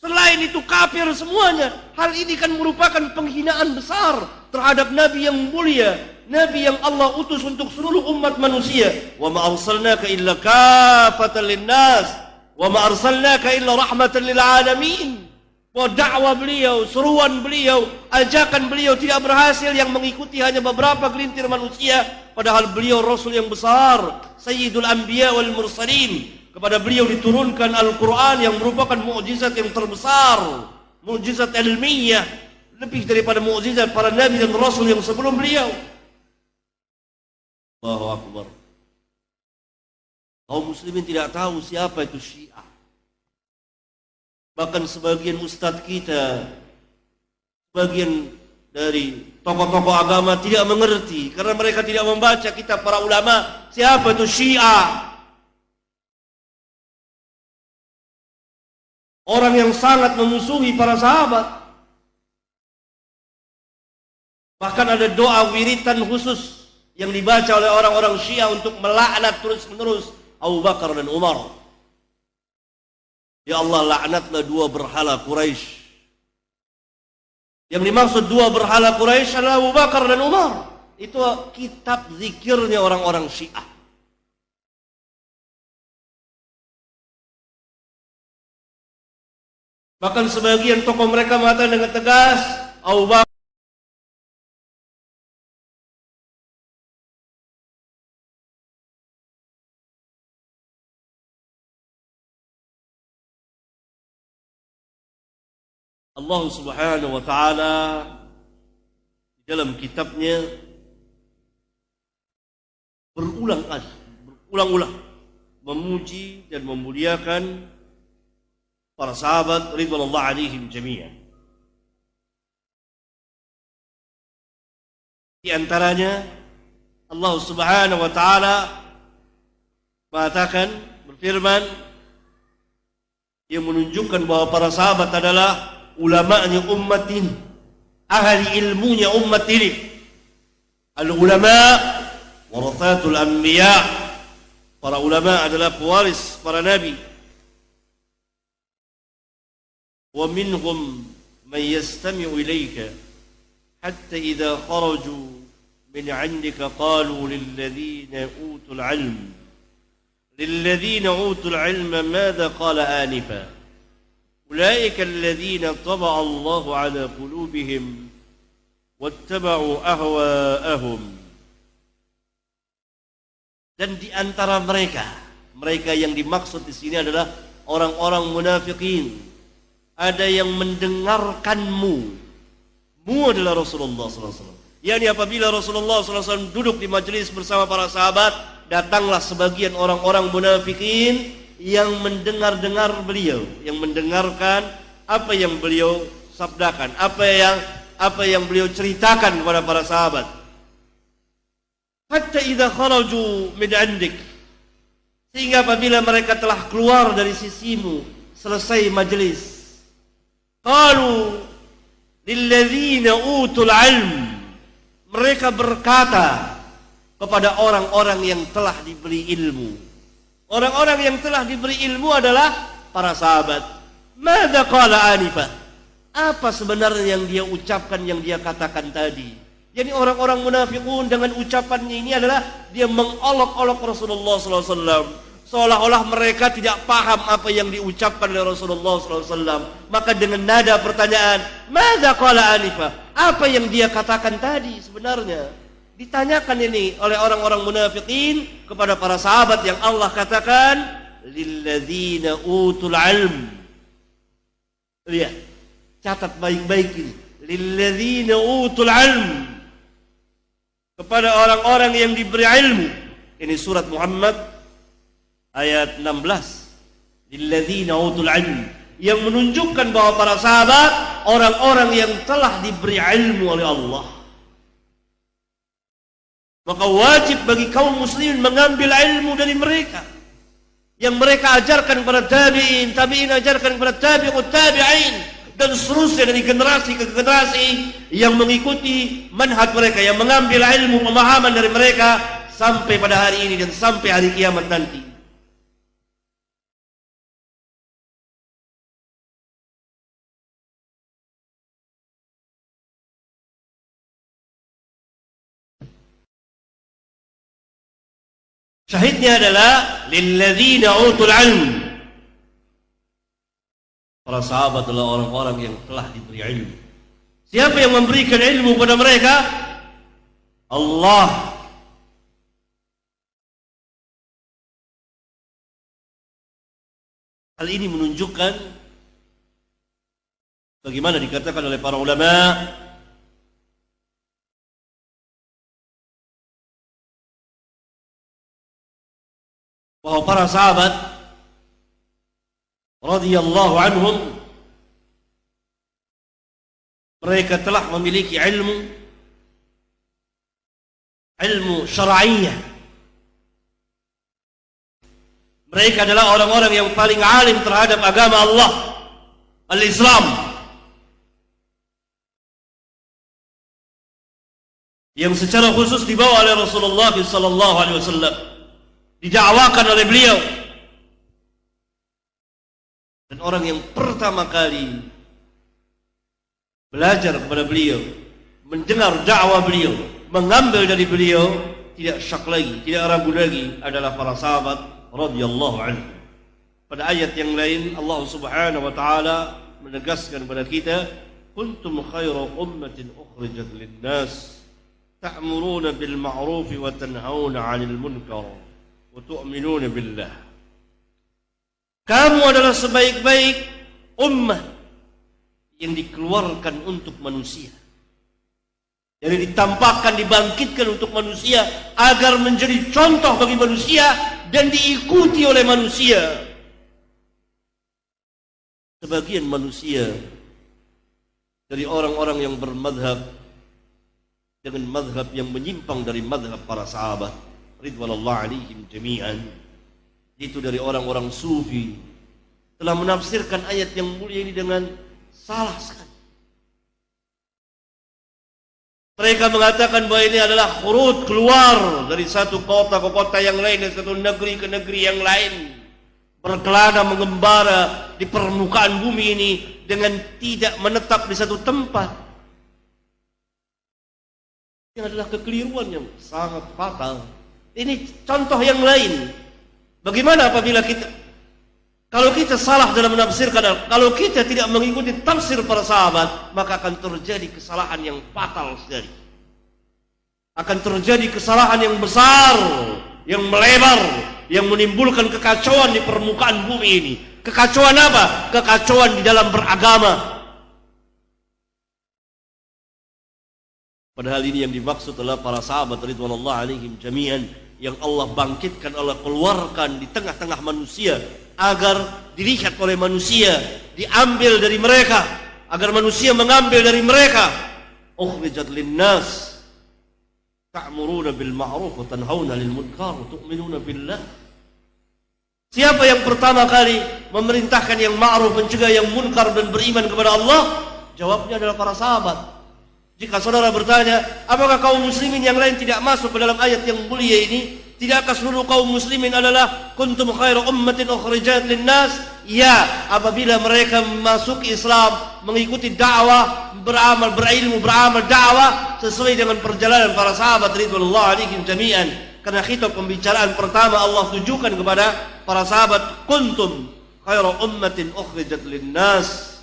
Selain itu kafir semuanya. Hal ini kan merupakan penghinaan besar terhadap Nabi yang mulia, Nabi yang Allah utus untuk seluruh umat manusia. Wa ma arsalnaka illa kafatan linnas wa ma arsalnaka illa rahmatan lil alamin. bahwa dakwah beliau, seruan beliau, ajakan beliau tidak berhasil, yang mengikuti hanya beberapa gelintir manusia, padahal beliau Rasul yang besar, Sayyidul Anbiya wal Mursalin. Kepada beliau diturunkan Al-Quran yang merupakan mukjizat yang terbesar, mukjizat ilmiah, lebih daripada mukjizat para nabi dan rasul yang sebelum beliau. Allahu Akbar. Kaum muslimin tidak tahu siapa itu Syiah. Bahkan sebagian ustadz kita, sebagian dari tokoh-tokoh agama tidak mengerti karena mereka tidak membaca kitab para ulama siapa itu Syiah. Orang yang sangat memusuhi para sahabat. Bahkan ada doa wiritan khusus yang dibaca oleh orang-orang Syiah untuk melaknat terus-menerus Abu Bakar dan Umar. Ya Allah, laknatlah dua berhala Quraisy. Yang dimaksud dua berhala Quraisy adalah Abu Bakar dan Umar. Itu kitab zikirnya orang-orang Syiah. Bahkan sebagian tokoh mereka mengatakan dengan tegas, Abu Bakar Allah Subhanahu wa taala dalam kitabnya berulang-ulang memuji dan memuliakan para sahabat ridwanullah alaihim jami'an. Di antaranya Allah Subhanahu wa taala mengatakan, berfirman, yang menunjukkan bahwa para sahabat adalah ulama'nya umat ini, ahli ilmunya umat ini. Al-ulama warathatul anbiya, para ulama adalah pewaris para nabi. Wa minhum man yastami'u ilayka hatta idza kharaju min 'indika qalu lilladhina utul 'ilma madha qala anifa أولئك الذين طبع الله على قلوبهم واتبعوا أهواءهم. Dan di antara mereka yang dimaksud di sini adalah orang-orang munafikin. Ada yang mendengarkanmu. Mu adalah Rasulullah SAW. Yani apabila Rasulullah SAW duduk di majelis bersama para sahabat, datanglah sebagian orang-orang munafikin yang mendengar-dengar beliau, yang mendengarkan apa yang beliau sabdakan, apa yang beliau ceritakan kepada para sahabat. Hatta idza kharaju min 'indik, sehingga apabila mereka telah keluar dari sisimu, selesai majelis, qalu lilladzina utul 'ilm, mereka berkata kepada orang-orang yang telah diberi ilmu. Orang-orang yang telah diberi ilmu adalah para sahabat. Madza qala anifah? Apa sebenarnya yang dia ucapkan, yang dia katakan tadi? Jadi orang-orang munafikun dengan ucapannya ini adalah dia mengolok-olok Rasulullah SAW. Seolah-olah mereka tidak paham apa yang diucapkan oleh Rasulullah SAW. Maka dengan nada pertanyaan, madza qala anifah? Apa yang dia katakan tadi sebenarnya? Ditanyakan ini oleh orang-orang munafikin kepada para sahabat yang Allah katakan lilladzina utul ilm. Lihat, catat baik-baik ini. Lilladzina utul ilm, kepada orang-orang yang diberi ilmu. Ini surat Muhammad ayat 16. Lilladzina utul ilm, yang menunjukkan bahwa para sahabat orang-orang yang telah diberi ilmu oleh Allah. Maka wajib bagi kaum muslimin mengambil ilmu dari mereka, yang mereka ajarkan kepada tabi'in, tabi'in ajarkan kepada tabi'ut tabi'in, dan seterusnya dari generasi ke generasi yang mengikuti manhaj mereka, yang mengambil ilmu pemahaman dari mereka sampai pada hari ini dan sampai hari kiamat nanti. Syahidnya adalah lilladzina utul ilm, Para sahabat adalah orang-orang yang telah diberi ilmu. Siapa yang memberikan ilmu kepada mereka? Allah. Hal ini menunjukkan bagaimana dikatakan oleh para ulama, bahwa para sahabat radhiyallahu anhum mereka telah memiliki ilmu syar'iyyah. Mereka adalah orang-orang yang paling alim terhadap agama Allah, al-Islam, yang secara khusus dibawa oleh Rasulullah sallallahu alaihi wasallam, didakwakan oleh beliau. Dan orang yang pertama kali belajar kepada beliau, mendengar dakwah beliau, mengambil dari beliau, tidak syak lagi, tidak ragu lagi, adalah para sahabat radhiyallahu anhu. Pada ayat yang lain Allah Subhanahu wa taala menegaskan kepada kita, kuntum khayra ummatin ukhrijat lin-nas ta'muruna bil ma'ruf wa tanhauna 'anil munkar wa tu'minuna billah. Kamu adalah sebaik-baik ummah yang dikeluarkan untuk manusia, yang ditampakkan, dibangkitkan untuk manusia agar menjadi contoh bagi manusia dan diikuti oleh manusia. Sebagian manusia dari orang-orang yang bermadhab dengan madhab yang menyimpang dari madhab para sahabat ridwanullah alaihim jami'an, itu dari orang-orang sufi, telah menafsirkan ayat yang mulia ini dengan salah sekali. Mereka mengatakan bahwa ini adalah khurud, keluar dari satu kota ke kota yang lain, dari satu negeri ke negeri yang lain, berkelana mengembara di permukaan bumi ini dengan tidak menetap di satu tempat. Ini adalah kekeliruan yang sangat fatal. Ini contoh yang lain. Bagaimana apabila kalau kita salah dalam menafsirkan, kalau kita tidak mengikuti tafsir para sahabat, maka akan terjadi kesalahan yang fatal sekali. Akan terjadi kesalahan yang besar, yang melebar, yang menimbulkan kekacauan di permukaan bumi ini. Kekacauan apa? Kekacauan di dalam beragama. Padahal ini yang dimaksud adalah para sahabat ridwanullah alaihim jami'an, yang Allah bangkitkan, Allah keluarkan di tengah-tengah manusia agar dilihat oleh manusia, diambil dari mereka, agar manusia mengambil dari mereka. Ukhrijat linnas ta'muruna bil ma'ruf wa tanhauna 'anil munkar wa tu'minuna billah. Siapa yang pertama kali memerintahkan yang ma'ruf, mencegah yang munkar dan beriman kepada Allah? Jawabnya adalah para sahabat. Jika saudara bertanya, apakah kaum muslimin yang lain tidak masuk ke dalam ayat yang mulia ini? Tidakkah seluruh kaum muslimin adalah kuntum khairu ummatin ukhrijat linnas? Ya, apabila mereka masuk Islam, mengikuti dakwah, beramal, berilmu, beramal dakwah sesuai dengan perjalanan para sahabat ridwanullah alaihim jami'an. Karena khitab pembicaraan pertama Allah tujukan kepada para sahabat, kuntum khairu ummatin ukhrijat linnas.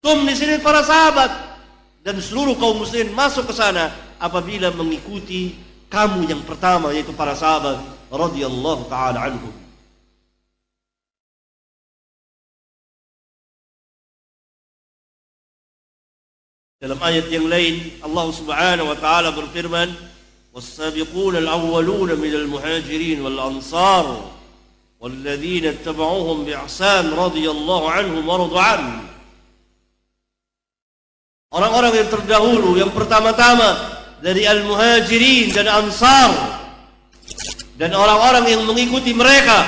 Tum di sini para sahabat dan seluruh kaum muslimin masuk ke sana apabila mengikuti kamu yang pertama, yaitu para sahabat radhiyallahu taala anhum. Dalam ayat yang lain Allah Subhanahu wa taala berfirman, was-sabiquna al-awwaluna minal muhajirin wal ansar walladzina ittaba'uuhum bi ihsan radhiyallahu anhum wa radu anhu. Orang-orang yang terdahulu, yang pertama-tama dari al-muhajirin dan ansar, dan orang-orang yang mengikuti mereka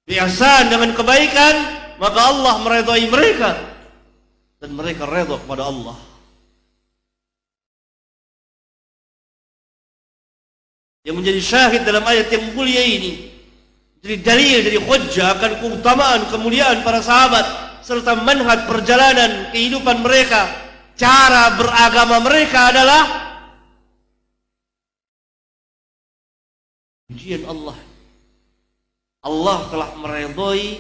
bi ihsan, dengan kebaikan, maka Allah meridai mereka dan mereka redha kepada Allah. Yang menjadi syahid dalam ayat yang mulia ini, jadi dalil, jadi hujjah akan keutamaan, kemuliaan para sahabat serta manhaj perjalanan kehidupan mereka. Cara beragama mereka adalah ujian Allah. Allah telah meridhai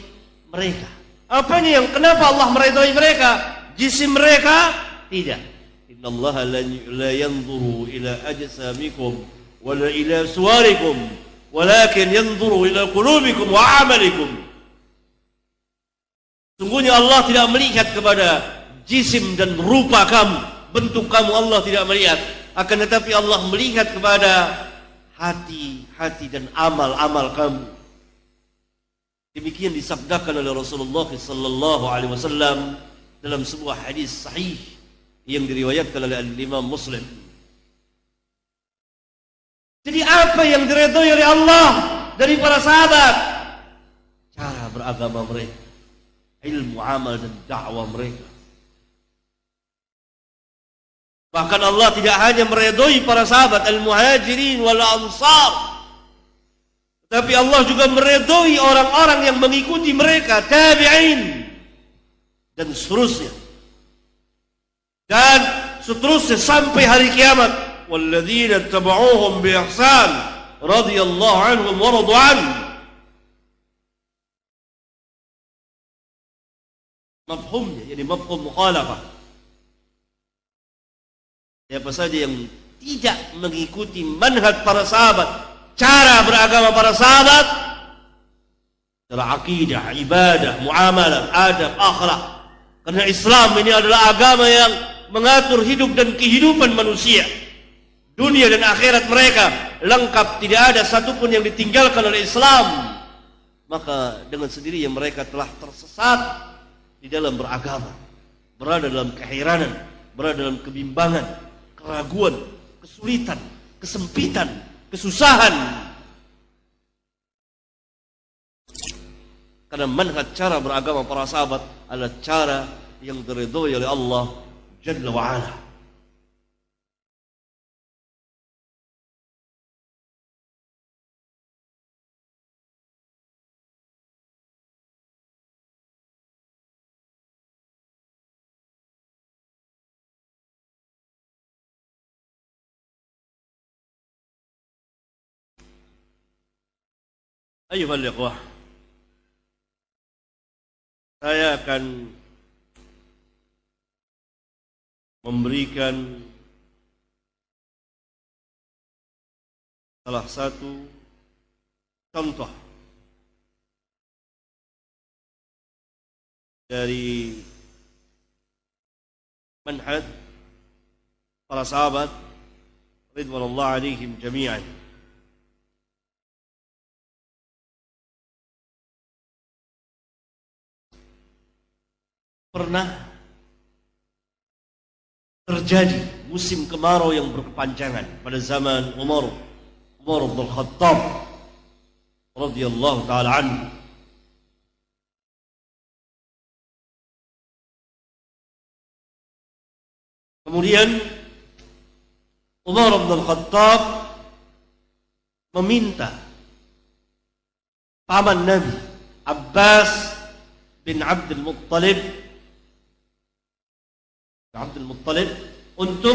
mereka. Apanya yang kenapa Allah meridhai mereka? Jisim mereka? Tidak. Innallaha la yanzuru ila ajsamikum wala ila suwarikum walakin yanzuru ila qulubikum wa amalikum. Sungguhnya Allah tidak melihat kepada jisim dan rupa kamu, bentuk kamu Allah tidak melihat, akan tetapi Allah melihat kepada hati dan amal-amal kamu. Demikian disabdakan oleh Rasulullah sallallahu alaihi wasallam dalam sebuah hadis sahih yang diriwayatkan oleh Imam Muslim. Jadi apa yang diridhai oleh Allah dari para sahabat? Cara beragama mereka, ilmu, amal dan dakwah mereka. Bahkan Allah tidak hanya meridhai para sahabat al-muhajirin wal ansar, tapi Allah juga meridhai orang-orang yang mengikuti mereka, tabi'in dan seterusnya. Dan seterusnya sampai hari kiamat. Walladzina tabauhum bi ihsan radhiyallahu anhum wa radu anhu. Mafhumnya, jadi mafhum mukhalafah. Siapa saja yang tidak mengikuti manhaj para sahabat, cara beragama para sahabat, cara akidah, ibadah, muamalah, adab, akhlak. Karena Islam ini adalah agama yang mengatur hidup dan kehidupan manusia. Dunia dan akhirat mereka lengkap, tidak ada satupun yang ditinggalkan oleh Islam. Maka dengan sendirinya mereka telah tersesat di dalam beragama, berada dalam keheranan, berada dalam kebimbangan, keraguan, kesulitan, kesempitan, kesusahan. Karena manhaj cara beragama para sahabat adalah cara yang diridhai oleh Allah Jalla wa'ala. Ayyuhal ikhwah, saya akan memberikan salah satu contoh dari manhaj para sahabat ridwanullah alaihim jami'an. Pernah terjadi musim kemarau yang berkepanjangan pada zaman Umar bin Khattab radhiyallahu taala anhu. Kemudian Umar bin Khattab meminta paman Nabi Abbas bin Abdul Muttalib untuk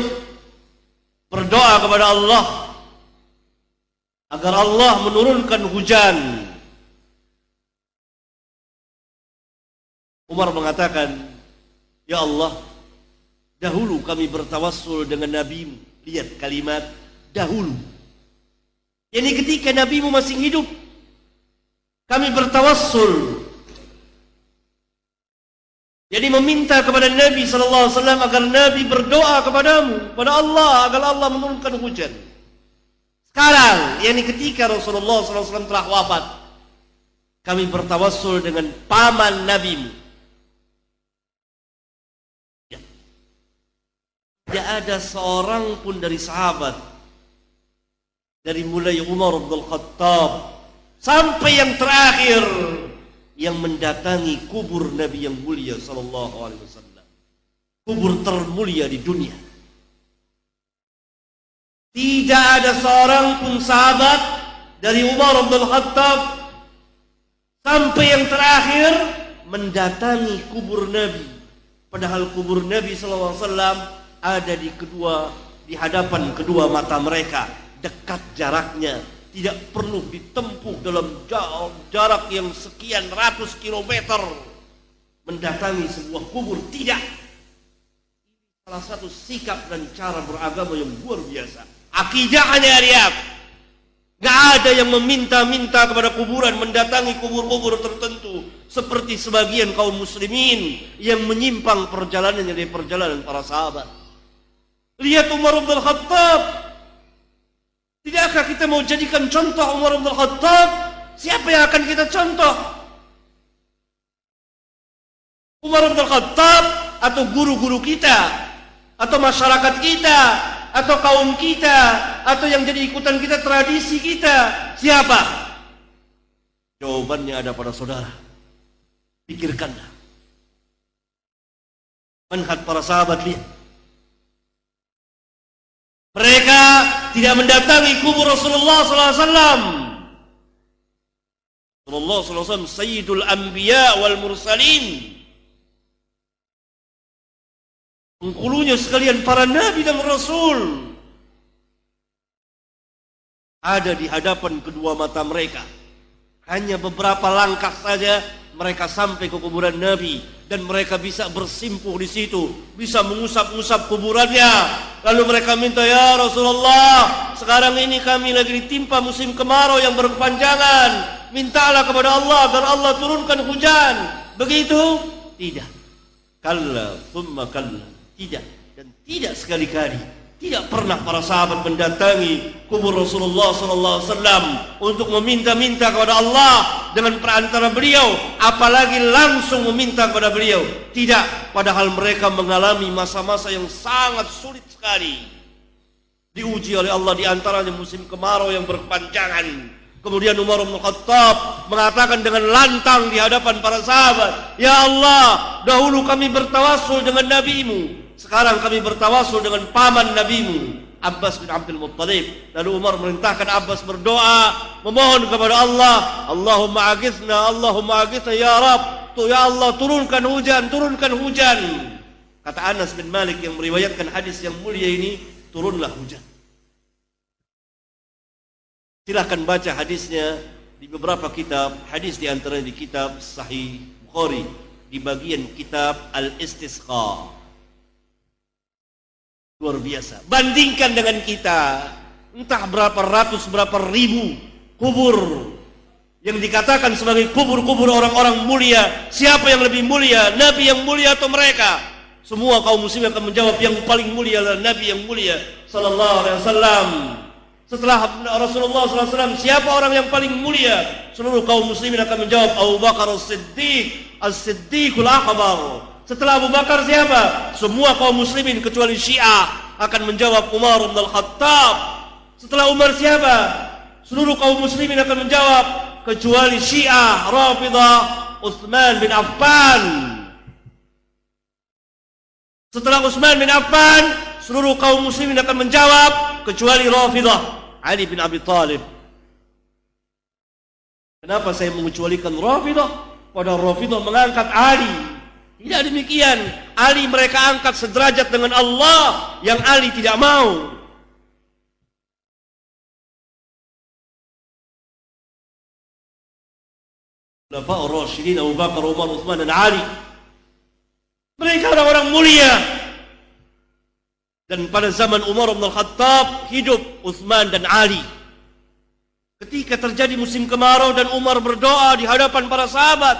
berdoa kepada Allah agar Allah menurunkan hujan. Umar mengatakan, "Ya Allah, dahulu kami bertawassul dengan Nabi-Mu." Lihat kalimat dahulu. Yani ketika Nabi-Mu masih hidup, kami bertawassul. Jadi meminta kepada Nabi SAW agar Nabi berdoa kepadamu, kepada Allah, agar Allah menurunkan hujan. Sekarang, yakni ketika Rasulullah SAW telah wafat, kami bertawassul dengan paman Nabi-Mu. Ya. Tidak ada seorang pun dari sahabat, dari mulai Umar bin Khattab sampai yang terakhir, yang mendatangi kubur Nabi yang mulia sallallahu alaihi wasallam, kubur termulia di dunia. Tidak ada seorang pun sahabat dari Umar bin Khattab sampai yang terakhir mendatangi kubur Nabi, padahal kubur Nabi sallallahu alaihi wasallam ada di hadapan kedua mata mereka, dekat jaraknya, Tidak perlu ditempuh dalam jarak yang sekian ratus kilometer mendatangi sebuah kubur. Tidak. Salah satu sikap dan cara beragama yang luar biasa. Akidahnya Riyad. Gak ada yang meminta-minta kepada kuburan, mendatangi kubur-kubur tertentu seperti sebagian kaum muslimin yang menyimpang perjalanannya dari perjalanan para sahabat. Lihat Umar bin Khattab. Tidakkah kita mau jadikan contoh Umar bin Khattab? Siapa yang akan kita contoh? Umar bin Khattab atau guru-guru kita, atau masyarakat kita, atau kaum kita, atau yang jadi ikutan kita, tradisi kita? Siapa? Jawabannya ada pada saudara. Pikirkanlah. Manhaj para sahabat, lihat. Mereka tidak mendatangi kubur Rasulullah SAW. Rasulullah SAW Sayyidul Anbiya wal Mursalin. Penghulunya sekalian para nabi dan rasul. Ada di hadapan kedua mata mereka. Hanya beberapa langkah saja mereka sampai ke kuburan Nabi. Dan mereka bisa bersimpuh di situ, bisa mengusap-usap kuburannya. Lalu mereka minta, ya Rasulullah, sekarang ini kami lagi ditimpa musim kemarau yang berkepanjangan. Mintalah kepada Allah agar Allah turunkan hujan. Begitu? Tidak. Kalla, thumma kalla. Tidak. Dan tidak sekali-kali. Tidak pernah para sahabat mendatangi kubur Rasulullah SAW untuk meminta-minta kepada Allah dengan perantara beliau, apalagi langsung meminta kepada beliau. Tidak, padahal mereka mengalami masa-masa yang sangat sulit sekali. Diuji oleh Allah, di antaranya musim kemarau yang berkepanjangan. Kemudian Umar bin Khattab mengatakan dengan lantang di hadapan para sahabat, ya Allah, dahulu kami bertawassul dengan nabimu, sekarang kami bertawassul dengan paman nabimu, Abbas bin Abdul Muttalib. Lalu Umar merintahkan Abbas berdoa, memohon kepada Allah, Allahumma agithna ya Rabb. Ya Allah, turunkan hujan, turunkan hujan. Kata Anas bin Malik yang meriwayatkan hadis yang mulia ini, turunlah hujan. Silahkan baca hadisnya di beberapa kitab. Hadis di antaranya di kitab Sahih Bukhari, di bagian kitab Al-Istisqa. Luar biasa. Bandingkan dengan kita, entah berapa ratus, berapa ribu kubur yang dikatakan sebagai kubur-kubur orang-orang mulia. Siapa yang lebih mulia, Nabi yang mulia atau mereka? Semua kaum muslimin akan menjawab yang paling mulia adalah Nabi yang mulia sallallahu alaihi wasallam. Setelah Rasulullah SAW, siapa orang yang paling mulia? Seluruh kaum muslimin akan menjawab Abu Bakar As-Siddiq, As-Siddiqul Akbar. Setelah Abu Bakar siapa? Semua kaum muslimin kecuali Syiah akan menjawab Umar bin Khattab. Setelah Umar siapa? Seluruh kaum muslimin akan menjawab kecuali Syiah, Rafidah, Utsman bin Affan. Setelah Utsman bin Affan, seluruh kaum muslimin akan menjawab kecuali Rafidah, Ali bin Abi Thalib. Kenapa saya mengecualikan Rafidah? Padahal Rafidah mengangkat Ali. Tidak demikian. Ali mereka angkat sederajat dengan Allah, yang Ali tidak mau. Khulafaur Rasyidin Abu Bakar, Umar, Utsman dan Ali. Mereka orang-orang mulia. Dan pada zaman Umar bin Khattab hidup Utsman dan Ali. Ketika terjadi musim kemarau dan Umar berdoa di hadapan para sahabat,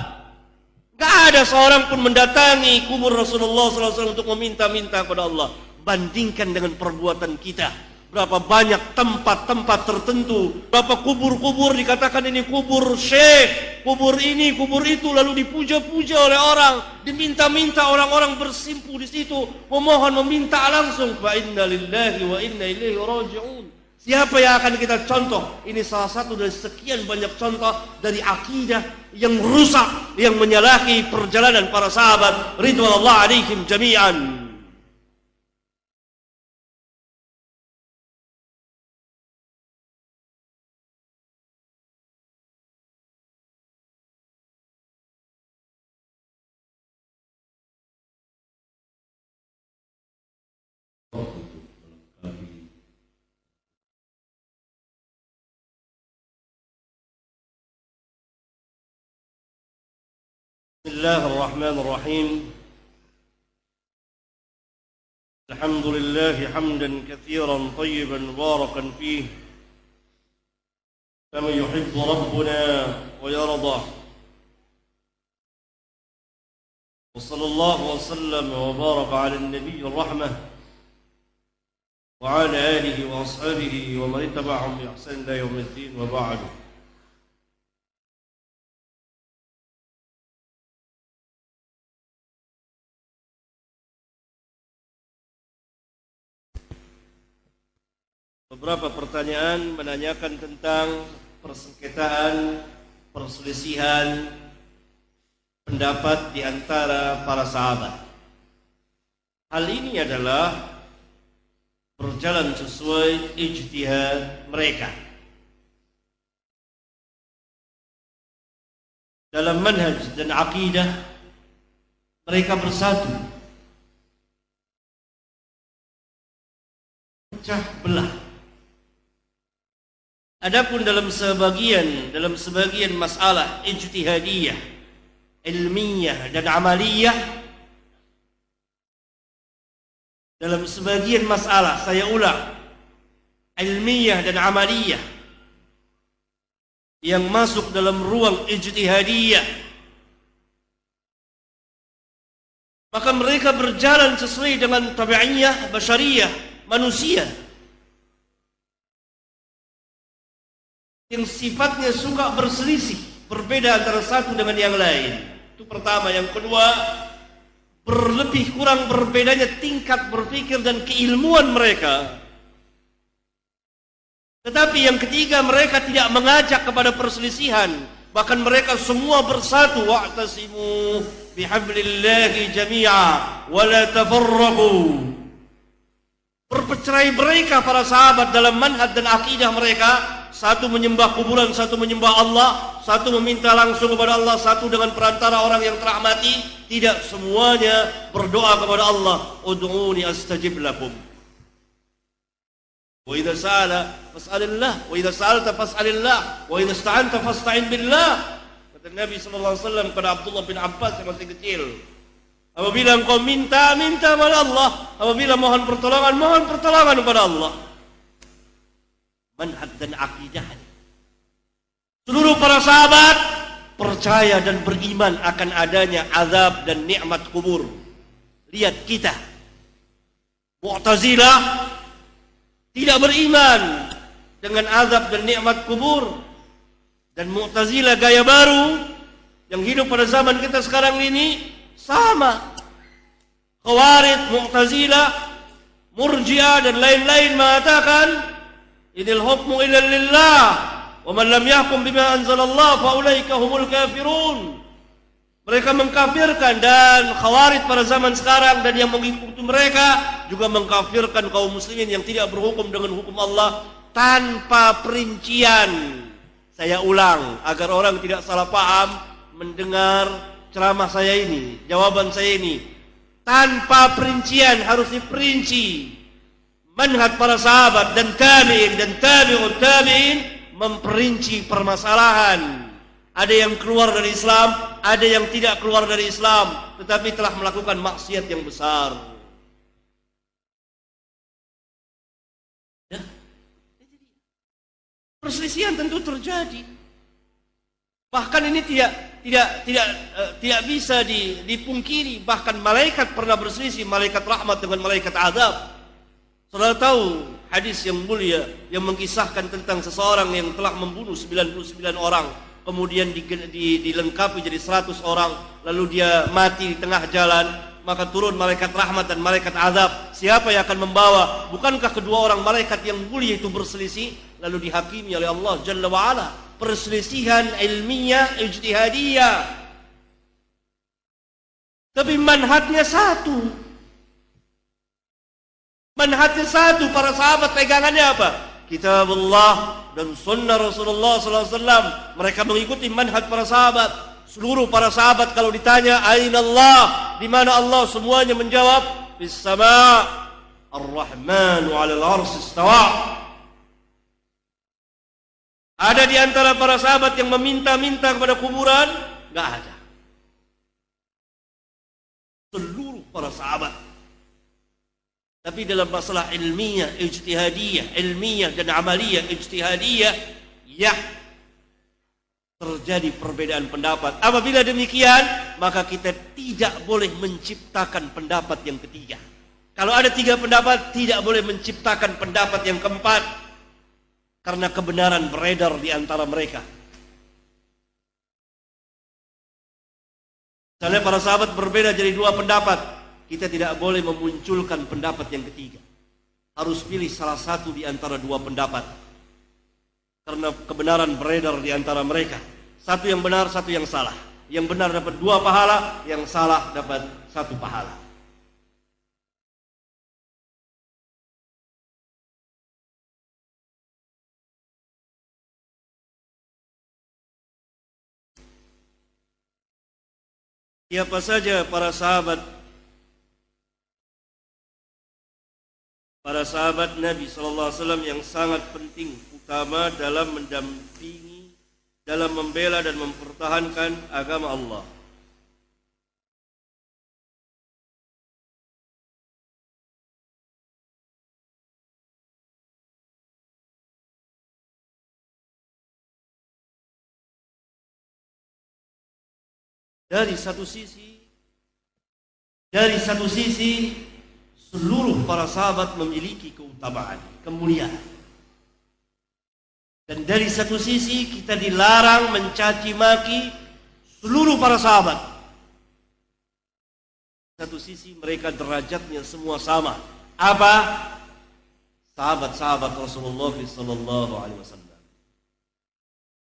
gak ada seorang pun mendatangi kubur Rasulullah SAW untuk meminta-minta kepada Allah. Bandingkan dengan perbuatan kita. Berapa banyak tempat-tempat tertentu, berapa kubur-kubur dikatakan ini kubur syekh, kubur ini, kubur itu, lalu dipuja-puja oleh orang, diminta-minta orang-orang bersimpuh di situ, memohon, meminta langsung. Fa inna lillahi wa inna ilaihi raji'un. Siapa yang akan kita contoh? Ini salah satu dari sekian banyak contoh dari akidah yang rusak, yang menyalahi perjalanan para sahabat ridwanullah alaihim jami'an. الله الرحمن الرحيم الحمد لله حمدا كثيرا طيبا مباركا فيه كما يحب ربنا ويرضى وصلى الله وسلم وبارك على النبي الرحمة وعلى آله وأصحابه ومن اتبعهم بإحسان إلى يوم الدين وبعد. Beberapa pertanyaan menanyakan tentang persengketaan, perselisihan pendapat di antara para sahabat. Hal ini adalah berjalan sesuai ijtihad mereka. Dalam manhaj dan akidah mereka bersatu. Pecah belah. Adapun dalam sebagian masalah ijtihadiyah, ilmiyah dan amaliyah, dalam sebagian masalah, saya ulang, ilmiyah dan amaliyah yang masuk dalam ruang ijtihadiyah, maka mereka berjalan sesuai dengan tabi'iyah basyariyah, manusia yang sifatnya suka berselisih, berbeda antara satu dengan yang lain. Itu pertama. Yang kedua, berlebih kurang berbedanya tingkat berpikir dan keilmuan mereka. Tetapi yang ketiga, mereka tidak mengajak kepada perselisihan, bahkan mereka semua bersatu. Wa'tasimu bihablillahi jami'a wa la tafarraqu. Bercerai mereka para sahabat dalam manhaj dan akidah mereka. Satu menyembah kuburan, satu menyembah Allah, satu meminta langsung kepada Allah, satu dengan perantara orang yang telah mati. Tidak, semuanya berdoa kepada Allah. Ud'uni astajib lakum. Wa idza sa'ala fas'alillah, wa idza sa'alta fas'alillah, wa idza ista'anta fasta'in billah. Kata Nabi sallallahu alaihi wasallam kepada Abdullah bin Abbas yang masih kecil. Apabila engkau minta kepada Allah, apabila mohon pertolongan kepada Allah. Manhaj dan akidahnya. Seluruh para sahabat percaya dan beriman akan adanya azab dan nikmat kubur. Lihat kita, Mu'tazilah tidak beriman dengan azab dan nikmat kubur, dan Mu'tazilah gaya baru yang hidup pada zaman kita sekarang ini sama. Khawarij, Mu'tazilah, Murji'ah dan lain-lain mengatakan Idil hukmu illa lillah wa man lam yahkum bima anzalallah fa ulaika humul kafirun. Mereka mengkafirkan, dan khawarij pada zaman sekarang dan yang mengikuti mereka juga mengkafirkan kaum muslimin yang tidak berhukum dengan hukum Allah tanpa perincian. Saya ulang agar orang tidak salah paham mendengar ceramah saya ini, jawaban saya ini. Tanpa perincian, harus diperinci. Manhaj para sahabat dan tabi'in dan tabi'ut tabi'in memperinci permasalahan. Ada yang keluar dari Islam, ada yang tidak keluar dari Islam, tetapi telah melakukan maksiat yang besar. Ya. Perselisihan tentu terjadi. Bahkan ini tidak bisa dipungkiri. Bahkan malaikat pernah berselisih, malaikat rahmat dengan malaikat azab. Saudara tahu hadis yang mulia yang mengisahkan tentang seseorang yang telah membunuh 99 orang, kemudian dilengkapi jadi 100 orang, lalu dia mati di tengah jalan, maka turun malaikat rahmat dan malaikat azab. Siapa yang akan membawa? Bukankah kedua orang malaikat yang mulia itu berselisih, lalu dihakimi oleh Allah Jalla wa'ala? Perselisihan ilmiah, ijtihadiyah, tapi manhajnya satu. Manhajnya satu. Para sahabat pegangannya apa? Kitabullah dan sunnah Rasulullah SAW. Mereka mengikuti manhaj para sahabat. Seluruh para sahabat kalau ditanya aina Allah, di mana Allah, semuanya menjawab fis sama' ar-rahmanu 'alal 'arsy istawa. Ada di antara para sahabat yang meminta-minta kepada kuburan? Enggak ada. para sahabat. Tapi dalam masalah ilmiah, ijtihadiyah, ilmiah dan amaliyah, ijtihadiyah, ya terjadi perbedaan pendapat. Apabila demikian, maka kita tidak boleh menciptakan pendapat yang ketiga. Kalau ada 3 pendapat, tidak boleh menciptakan pendapat yang keempat, karena kebenaran beredar di antara mereka. Misalnya para sahabat berbeda jadi 2 pendapat, kita tidak boleh memunculkan pendapat yang ketiga. Harus pilih salah satu di antara 2 pendapat, karena kebenaran beredar di antara mereka. Satu yang benar, satu yang salah. Yang benar dapat 2 pahala, yang salah dapat 1 pahala. Siapa saja para sahabat Nabi SAW yang sangat penting, utama dalam mendampingi, dalam membela dan mempertahankan agama Allah. Dari satu sisi seluruh para sahabat memiliki keutamaan, kemuliaan. Dan dari satu sisi kita dilarang mencaci maki seluruh para sahabat. Satu sisi mereka derajatnya semua sama. Apa? Sahabat-sahabat Rasulullah SAW.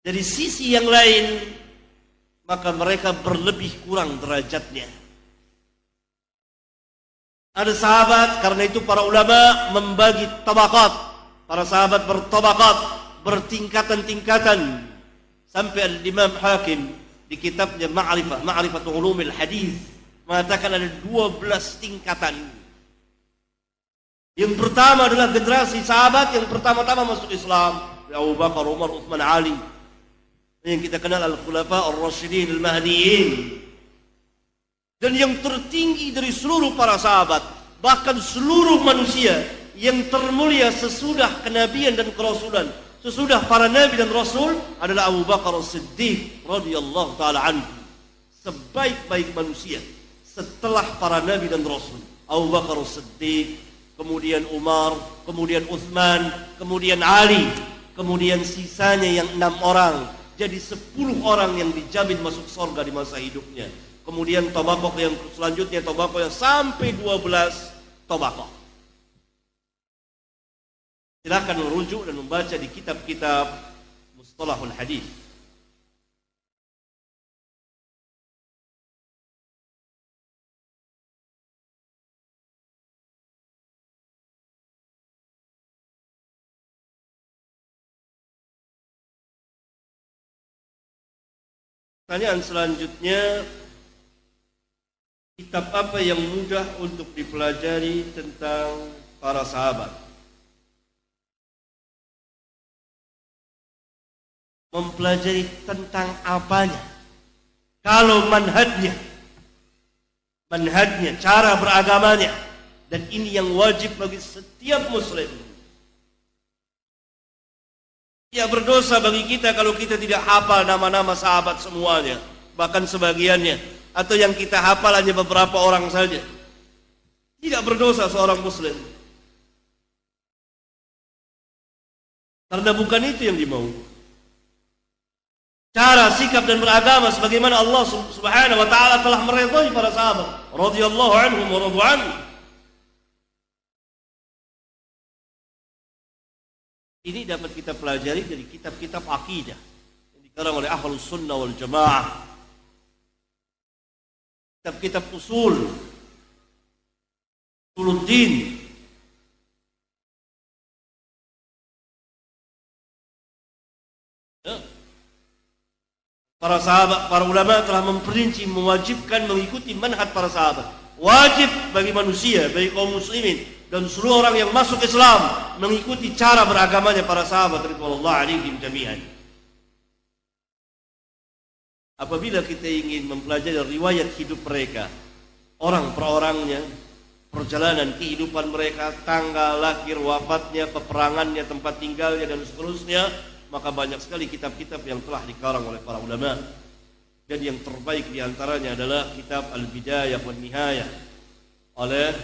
Dari sisi yang lain, maka mereka berlebih kurang derajatnya. Ada sahabat, karena itu para ulama membagi tabaqat. Para sahabat bertabaqat, bertingkatan-tingkatan. Sampai Imam Hakim di kitabnya Ma'rifatul Ulumil Hadis mengatakan ada 12 tingkatan. Yang pertama adalah generasi sahabat yang pertama-tama masuk Islam, Abu Bakar, Umar, Uthman, Ali. Yang kita kenal Al-Khulafa Ar-Rasyidin Al-Mahdiyyin. Dan yang tertinggi dari seluruh para sahabat, bahkan seluruh manusia yang termulia sesudah kenabian dan kerasulan, sesudah para nabi dan rasul, adalah Abu Bakar As-Siddiq radhiyallahu taala anhu. Sebaik-baik manusia setelah para nabi dan rasul, Abu Bakar As-Siddiq, kemudian Umar, kemudian Uthman, kemudian Ali, kemudian sisanya yang 6 orang. Jadi 10 orang yang dijamin masuk surga di masa hidupnya. Kemudian tabaqah yang selanjutnya, tabaqah yang sampai 12 tabaqah. Silakan merujuk dan membaca di kitab-kitab mustalahul hadis. Pertanyaan selanjutnya, kitab apa yang mudah untuk dipelajari tentang para sahabat? Mempelajari tentang apanya? Kalau manhajnya, cara beragamanya, dan ini yang wajib bagi setiap muslim. Ya, berdosa bagi kita kalau kita tidak hafal nama-nama sahabat semuanya, bahkan sebagiannya, atau yang kita hafal hanya beberapa orang saja. Tidak berdosa seorang muslim, karena bukan itu yang dimau. Cara, sikap dan beragama sebagaimana Allah Subhanahu wa taala telah meridhai para sahabat radhiyallahu anhum wa radu anhu. Ini dapat kita pelajari dari kitab-kitab akidah yang dikarang oleh Ahlus Sunnah wal Jamaah. Kitab-kitab usuluddin. Ya. Para sahabat, para ulama telah memperinci, mewajibkan mengikuti manhaj para sahabat. Wajib bagi manusia, bagi kaum muslimin dan seluruh orang yang masuk Islam mengikuti cara beragamanya para sahabat radhiyallahu alaihim jami'an. Apabila kita ingin mempelajari riwayat hidup mereka, orang per orangnya, perjalanan kehidupan mereka, tanggal lahir, wafatnya, peperangannya, tempat tinggalnya, dan seterusnya, maka banyak sekali kitab-kitab yang telah dikarang oleh para ulama. Dan yang terbaik diantaranya adalah kitab Al-Bidayah wa Nihayah oleh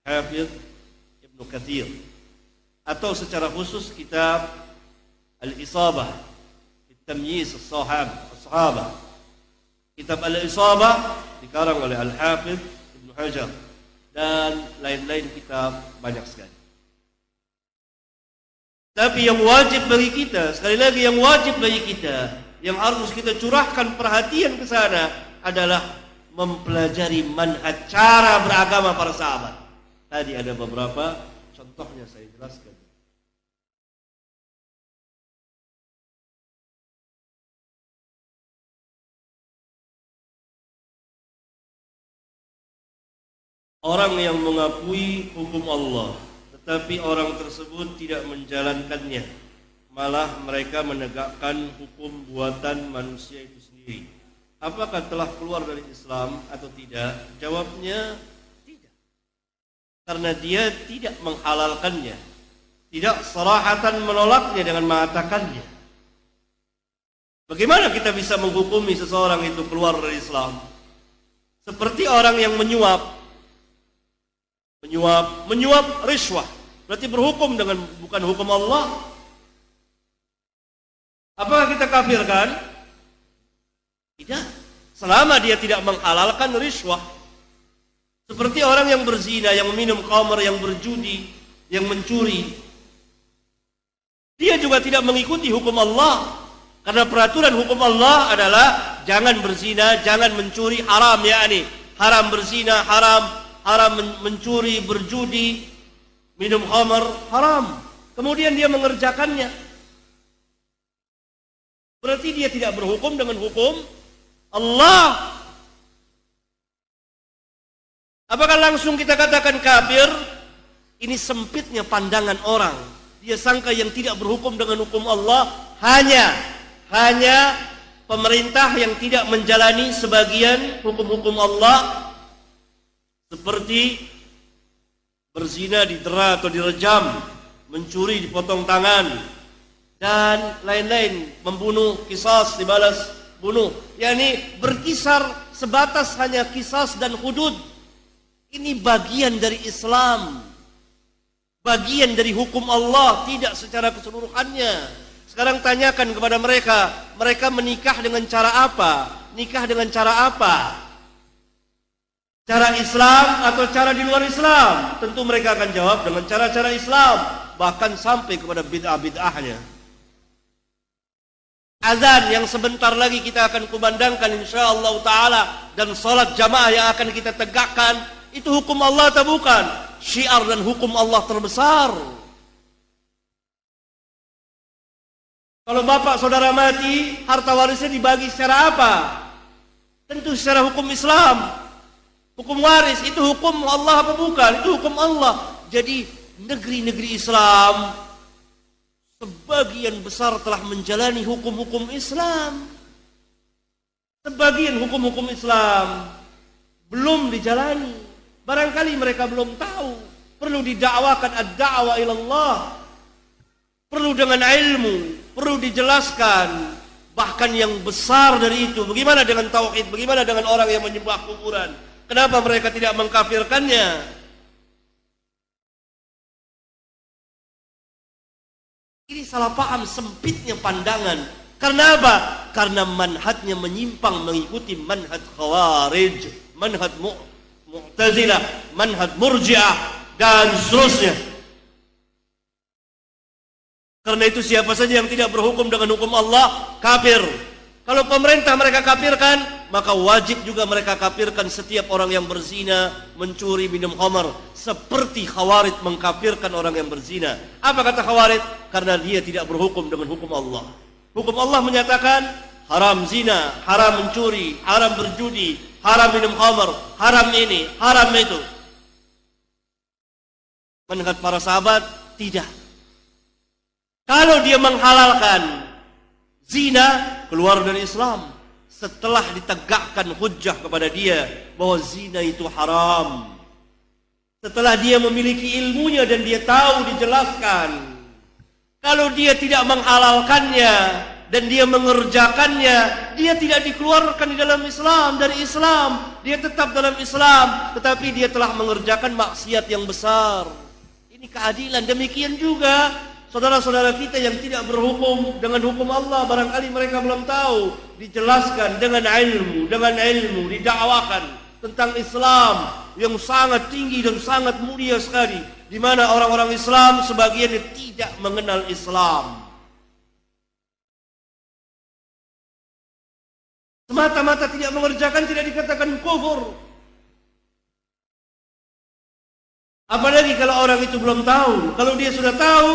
Al-Hafidh Ibn Katsir, atau secara khusus kitab Al-Isabah fi Tamyiz as-Sahabah. Kitab Al-Isabah dikarang oleh Al-Hafidh Ibn Hajar, dan lain-lain kitab banyak sekali. Tapi yang wajib bagi kita, sekali lagi yang wajib bagi kita, yang harus kita curahkan perhatian ke sana adalah mempelajari manhaj cara beragama para sahabat. Tadi ada beberapa contohnya saya jelaskan. Orang yang mengakui hukum Allah, tetapi orang tersebut tidak menjalankannya, malah mereka menegakkan hukum buatan manusia itu sendiri. Apakah telah keluar dari Islam atau tidak? Jawabnya tidak. Karena dia tidak menghalalkannya, tidak sarahatan menolaknya dengan mengatakannya. Bagaimana kita bisa menghukumi seseorang itu keluar dari Islam? Seperti orang yang menyuap riswah, berarti berhukum dengan bukan hukum Allah. Apakah kita kafirkan? Tidak, selama dia tidak menghalalkan riswah. Seperti orang yang berzina, yang minum khamr, yang berjudi, yang mencuri, dia juga tidak mengikuti hukum Allah. Karena peraturan hukum Allah adalah jangan berzina, jangan mencuri, haram, yakni haram berzina, haram mencuri, berjudi, minum khamr, haram. Kemudian dia mengerjakannya. Berarti dia tidak berhukum dengan hukum Allah. Apakah langsung kita katakan kafir? Ini sempitnya pandangan orang. Dia sangka yang tidak berhukum dengan hukum Allah hanya pemerintah yang tidak menjalani sebagian hukum-hukum Allah, seperti berzina didera atau direjam, mencuri dipotong tangan, dan lain-lain, membunuh qisas dibalas bunuh. yakni berkisar sebatas hanya qisas dan hudud. Ini bagian dari Islam, bagian dari hukum Allah, tidak secara keseluruhannya. Sekarang tanyakan kepada mereka, mereka menikah dengan cara apa? Nikah dengan cara apa? Cara Islam atau cara di luar Islam? Tentu mereka akan jawab dengan cara-cara Islam, bahkan sampai kepada bid'ah-bid'ahnya. Azan yang sebentar lagi kita akan kumandangkan insyaallah ta'ala, dan salat jamaah yang akan kita tegakkan, itu hukum Allah atau bukan? Syiar dan hukum Allah terbesar. Kalau bapak saudara mati, harta warisnya dibagi secara apa? Tentu secara hukum Islam. Hukum waris itu hukum Allah apa bukan? Itu hukum Allah. Jadi negeri-negeri Islam sebagian besar telah menjalani hukum-hukum Islam. Sebagian hukum-hukum Islam belum dijalani. Barangkali mereka belum tahu. Perlu didakwakan ad-da'wa ilallah. Perlu dengan ilmu, perlu dijelaskan. Bahkan yang besar dari itu, bagaimana dengan tauhid? Bagaimana dengan orang yang menyembah kuburan? Kenapa mereka tidak mengkafirkannya? Ini salah paham, sempitnya pandangan. Karena apa? Karena manhajnya menyimpang mengikuti manhaj khawarij, manhaj mu'tazilah, manhaj murji'ah, dan seterusnya. Karena itu siapa saja yang tidak berhukum dengan hukum Allah, kafir. Kalau pemerintah mereka kafirkan, maka wajib juga mereka kafirkan setiap orang yang berzina, mencuri, minum khamar. Seperti Khawarij mengkafirkan orang yang berzina. Apa kata Khawarij? Karena dia tidak berhukum dengan hukum Allah. Hukum Allah menyatakan haram zina, haram mencuri, haram berjudi, haram minum khamar, haram ini, haram itu. Menurut para sahabat, tidak. Kalau dia menghalalkan zina, keluar dari Islam. setelah ditegakkan hujjah kepada dia bahwa zina itu haram. Setelah dia memiliki ilmunya dan dia tahu, dijelaskan. Kalau dia tidak menghalalkannya dan dia mengerjakannya, dia tidak dikeluarkan di dalam Islam, dari Islam. Dia tetap dalam Islam, tetapi dia telah mengerjakan maksiat yang besar. Ini keadilan. Demikian juga saudara-saudara kita yang tidak berhukum dengan hukum Allah, barangkali mereka belum tahu, dijelaskan dengan ilmu, didakwakan tentang Islam yang sangat tinggi dan sangat mulia sekali, di mana orang-orang Islam sebagian tidak mengenal Islam. Semata-mata tidak mengerjakan tidak dikatakan kufur. Apalagi kalau orang itu belum tahu. Kalau dia sudah tahu,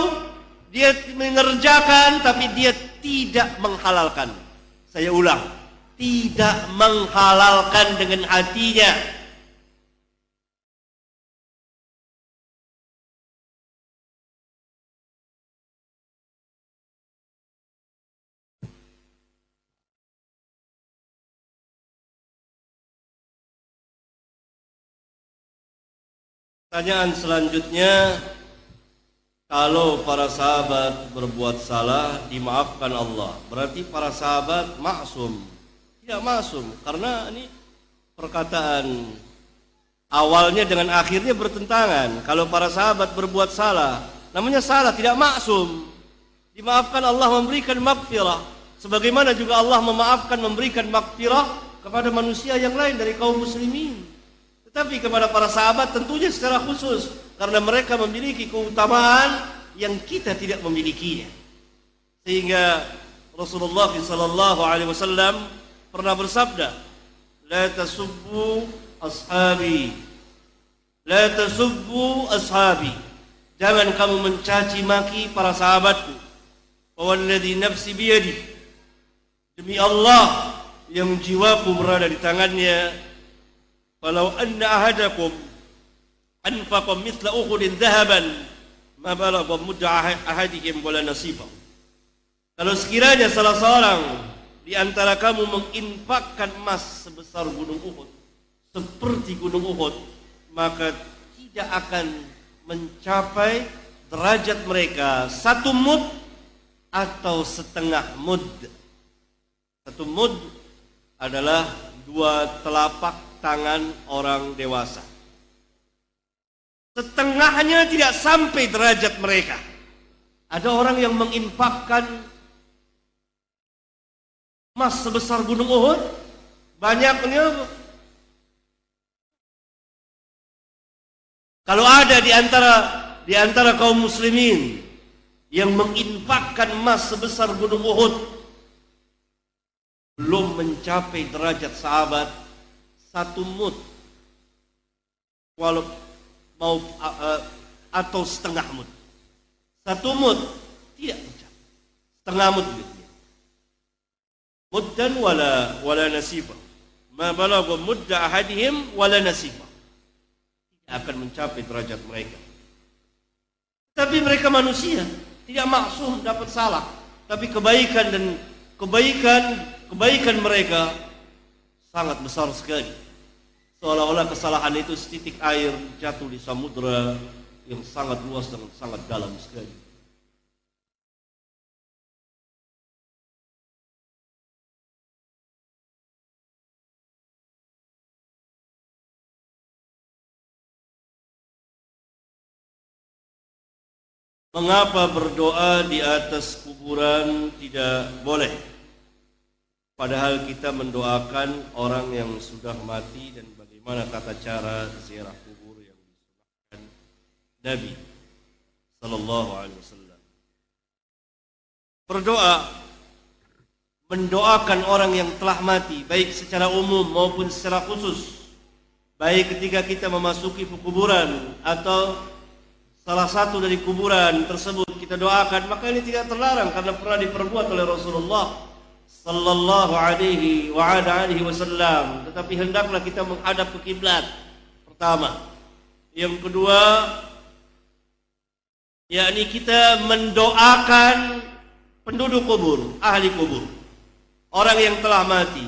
dia mengerjakan tapi dia tidak menghalalkan. Saya ulang, tidak menghalalkan dengan hatinya. Pertanyaan selanjutnya, kalau para sahabat berbuat salah dimaafkan Allah, berarti para sahabat maksum? Tidak maksum, karena ini perkataan awalnya dengan akhirnya bertentangan. Kalau para sahabat berbuat salah, namanya salah, tidak maksum. Dimaafkan Allah, memberikan maghfirah, sebagaimana juga Allah memaafkan, memberikan maghfirah kepada manusia yang lain dari kaum muslimin. Tetapi kepada para sahabat tentunya secara khusus, karena mereka memiliki keutamaan yang kita tidak memilikinya. Sehingga Rasulullah SAW pernah bersabda, "La tasubbu ashabi, la tasubbu ashabi." Jangan kamu mencaci maki para sahabatku. Walladzi nafsi biyadi, demi Allah yang jiwaku berada di tangannya, falau anna ahadakum anfaqa mithla uhudin dhahaban ma balagha mudda ahadihim wala nasifa. Kalau sekiranya salah seorang di antara kamu menginfakkan emas sebesar gunung Uhud, seperti gunung Uhud, maka tidak akan mencapai derajat mereka satu mud atau setengah mud. Satu mud adalah 2 telapak tangan orang dewasa. Setengahnya tidak sampai derajat mereka. Ada orang yang menginfakkan emas sebesar gunung Uhud, banyaknya. Kalau ada di antara kaum muslimin yang menginfakkan emas sebesar gunung Uhud, belum mencapai derajat sahabat satu mud, walau mau atau setengah mud. Satu mud tidak mencapai, setengah mud gitu. Muddan wala nasifa, ma balagha mudda ahadihim wala nasifa. Tidak akan mencapai derajat mereka. Tapi mereka manusia, tidak maksum, dapat salah. Tapi kebaikan mereka sangat besar sekali. Seolah-olah kesalahan itu setitik air jatuh di samudra yang sangat luas dan sangat dalam sekali. Mengapa berdoa di atas kuburan tidak boleh? Padahal kita mendoakan orang yang sudah mati, dan bagaimana tata cara ziarah kubur yang disunahkan Nabi sallallahu alaihi wasallam. Berdoa, mendoakan orang yang telah mati, baik secara umum maupun secara khusus, baik ketika kita memasuki kuburan atau salah satu dari kuburan tersebut kita doakan, maka ini tidak terlarang karena pernah diperbuat oleh Rasulullah sallallahu alaihi wa alihi wasallam. Tetapi hendaklah kita menghadap ke kiblat pertama. Yang kedua, yakni kita mendoakan penduduk kubur, ahli kubur, orang yang telah mati,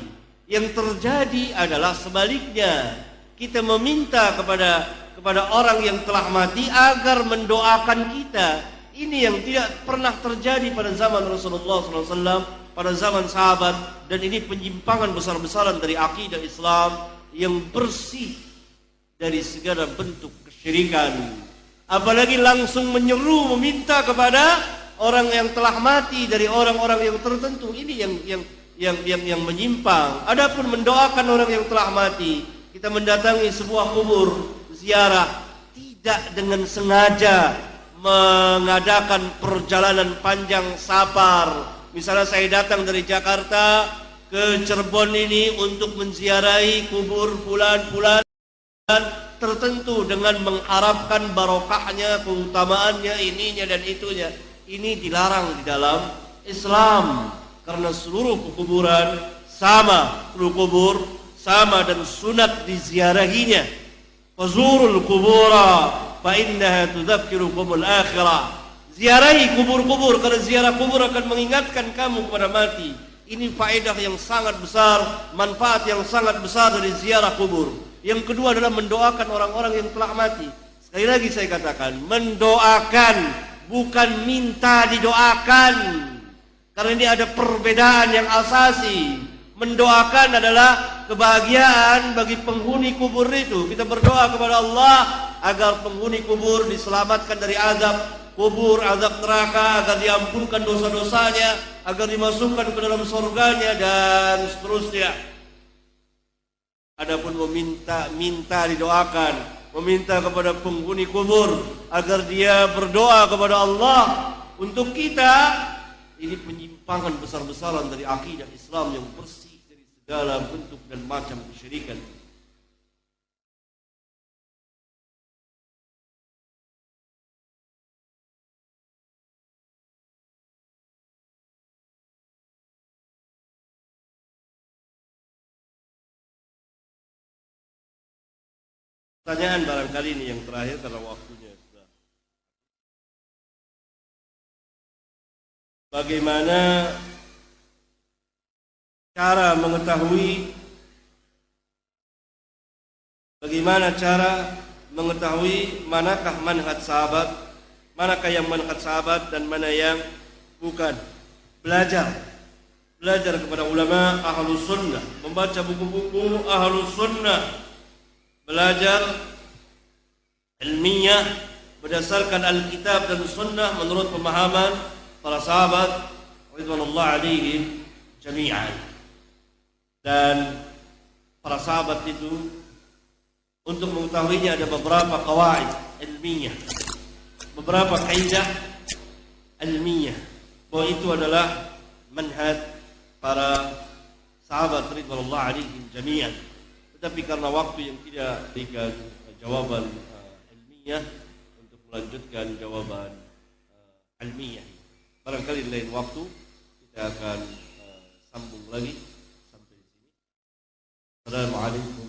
Yang terjadi adalah sebaliknya. Kita meminta kepada orang yang telah mati agar mendoakan kita. Ini yang tidak pernah terjadi pada zaman Rasulullah SAW, pada zaman sahabat, dan ini penyimpangan besar-besaran dari akidah Islam yang bersih dari segala bentuk kesyirikan. Apalagi langsung menyeru meminta kepada orang yang telah mati dari orang-orang yang tertentu. Ini yang menyimpang. Adapun mendoakan orang yang telah mati, kita mendatangi sebuah kubur, ziarah, tidak dengan sengaja mengadakan perjalanan panjang safar. Misalnya saya datang dari Jakarta ke Cirebon ini untuk menziarahi kubur fulan-fulan tertentu dengan mengharapkan barokahnya, keutamaannya, ininya dan itunya. Ini dilarang di dalam Islam karena seluruh kuburan sama, seluruh kubur sama dan sunat diziarahinya. Fazurul kubura fa innaha tudzakirukumul akhirah. Ziarahi kubur-kubur karena ziarah kubur akan mengingatkan kamu kepada mati. Ini faedah yang sangat besar, manfaat yang sangat besar dari ziarah kubur. Yang kedua adalah mendoakan orang-orang yang telah mati. Sekali lagi saya katakan, mendoakan, bukan minta didoakan. Karena ini ada perbedaan yang asasi. Mendoakan adalah kebahagiaan bagi penghuni kubur itu. Kita berdoa kepada Allah agar penghuni kubur diselamatkan dari azab kubur, azab neraka, agar diampunkan dosa-dosanya, agar dimasukkan ke dalam surganya dan seterusnya. Adapun minta didoakan, meminta kepada penghuni kubur agar dia berdoa kepada Allah untuk kita, ini penyimpangan besar-besaran dari akidah Islam yang bersih dari segala bentuk dan macam kesyirikan. Pertanyaan barangkali ini yang terakhir karena waktunya sudah. Bagaimana cara mengetahui manakah manhaj sahabat, manakah yang manhaj sahabat dan mana yang bukan? Belajar kepada ulama ahlus sunnah, membaca buku-buku ahlus sunnah, belajar ilmiah berdasarkan Alkitab dan Sunnah menurut pemahaman para sahabat ridwanullah alaihim jami'an. Dan para sahabat itu untuk mengetahuinya ada beberapa qawaid ilmiah, beberapa kaidah ilmiah bahwa itu adalah manhaj para sahabat ridwanullah alaihim jami'an. Tapi karena waktu yang tidak berikan jawaban ilmiah untuk melanjutkan jawaban ilmiah, barangkali di lain waktu kita akan sambung lagi sampai di sini. Assalamualaikum.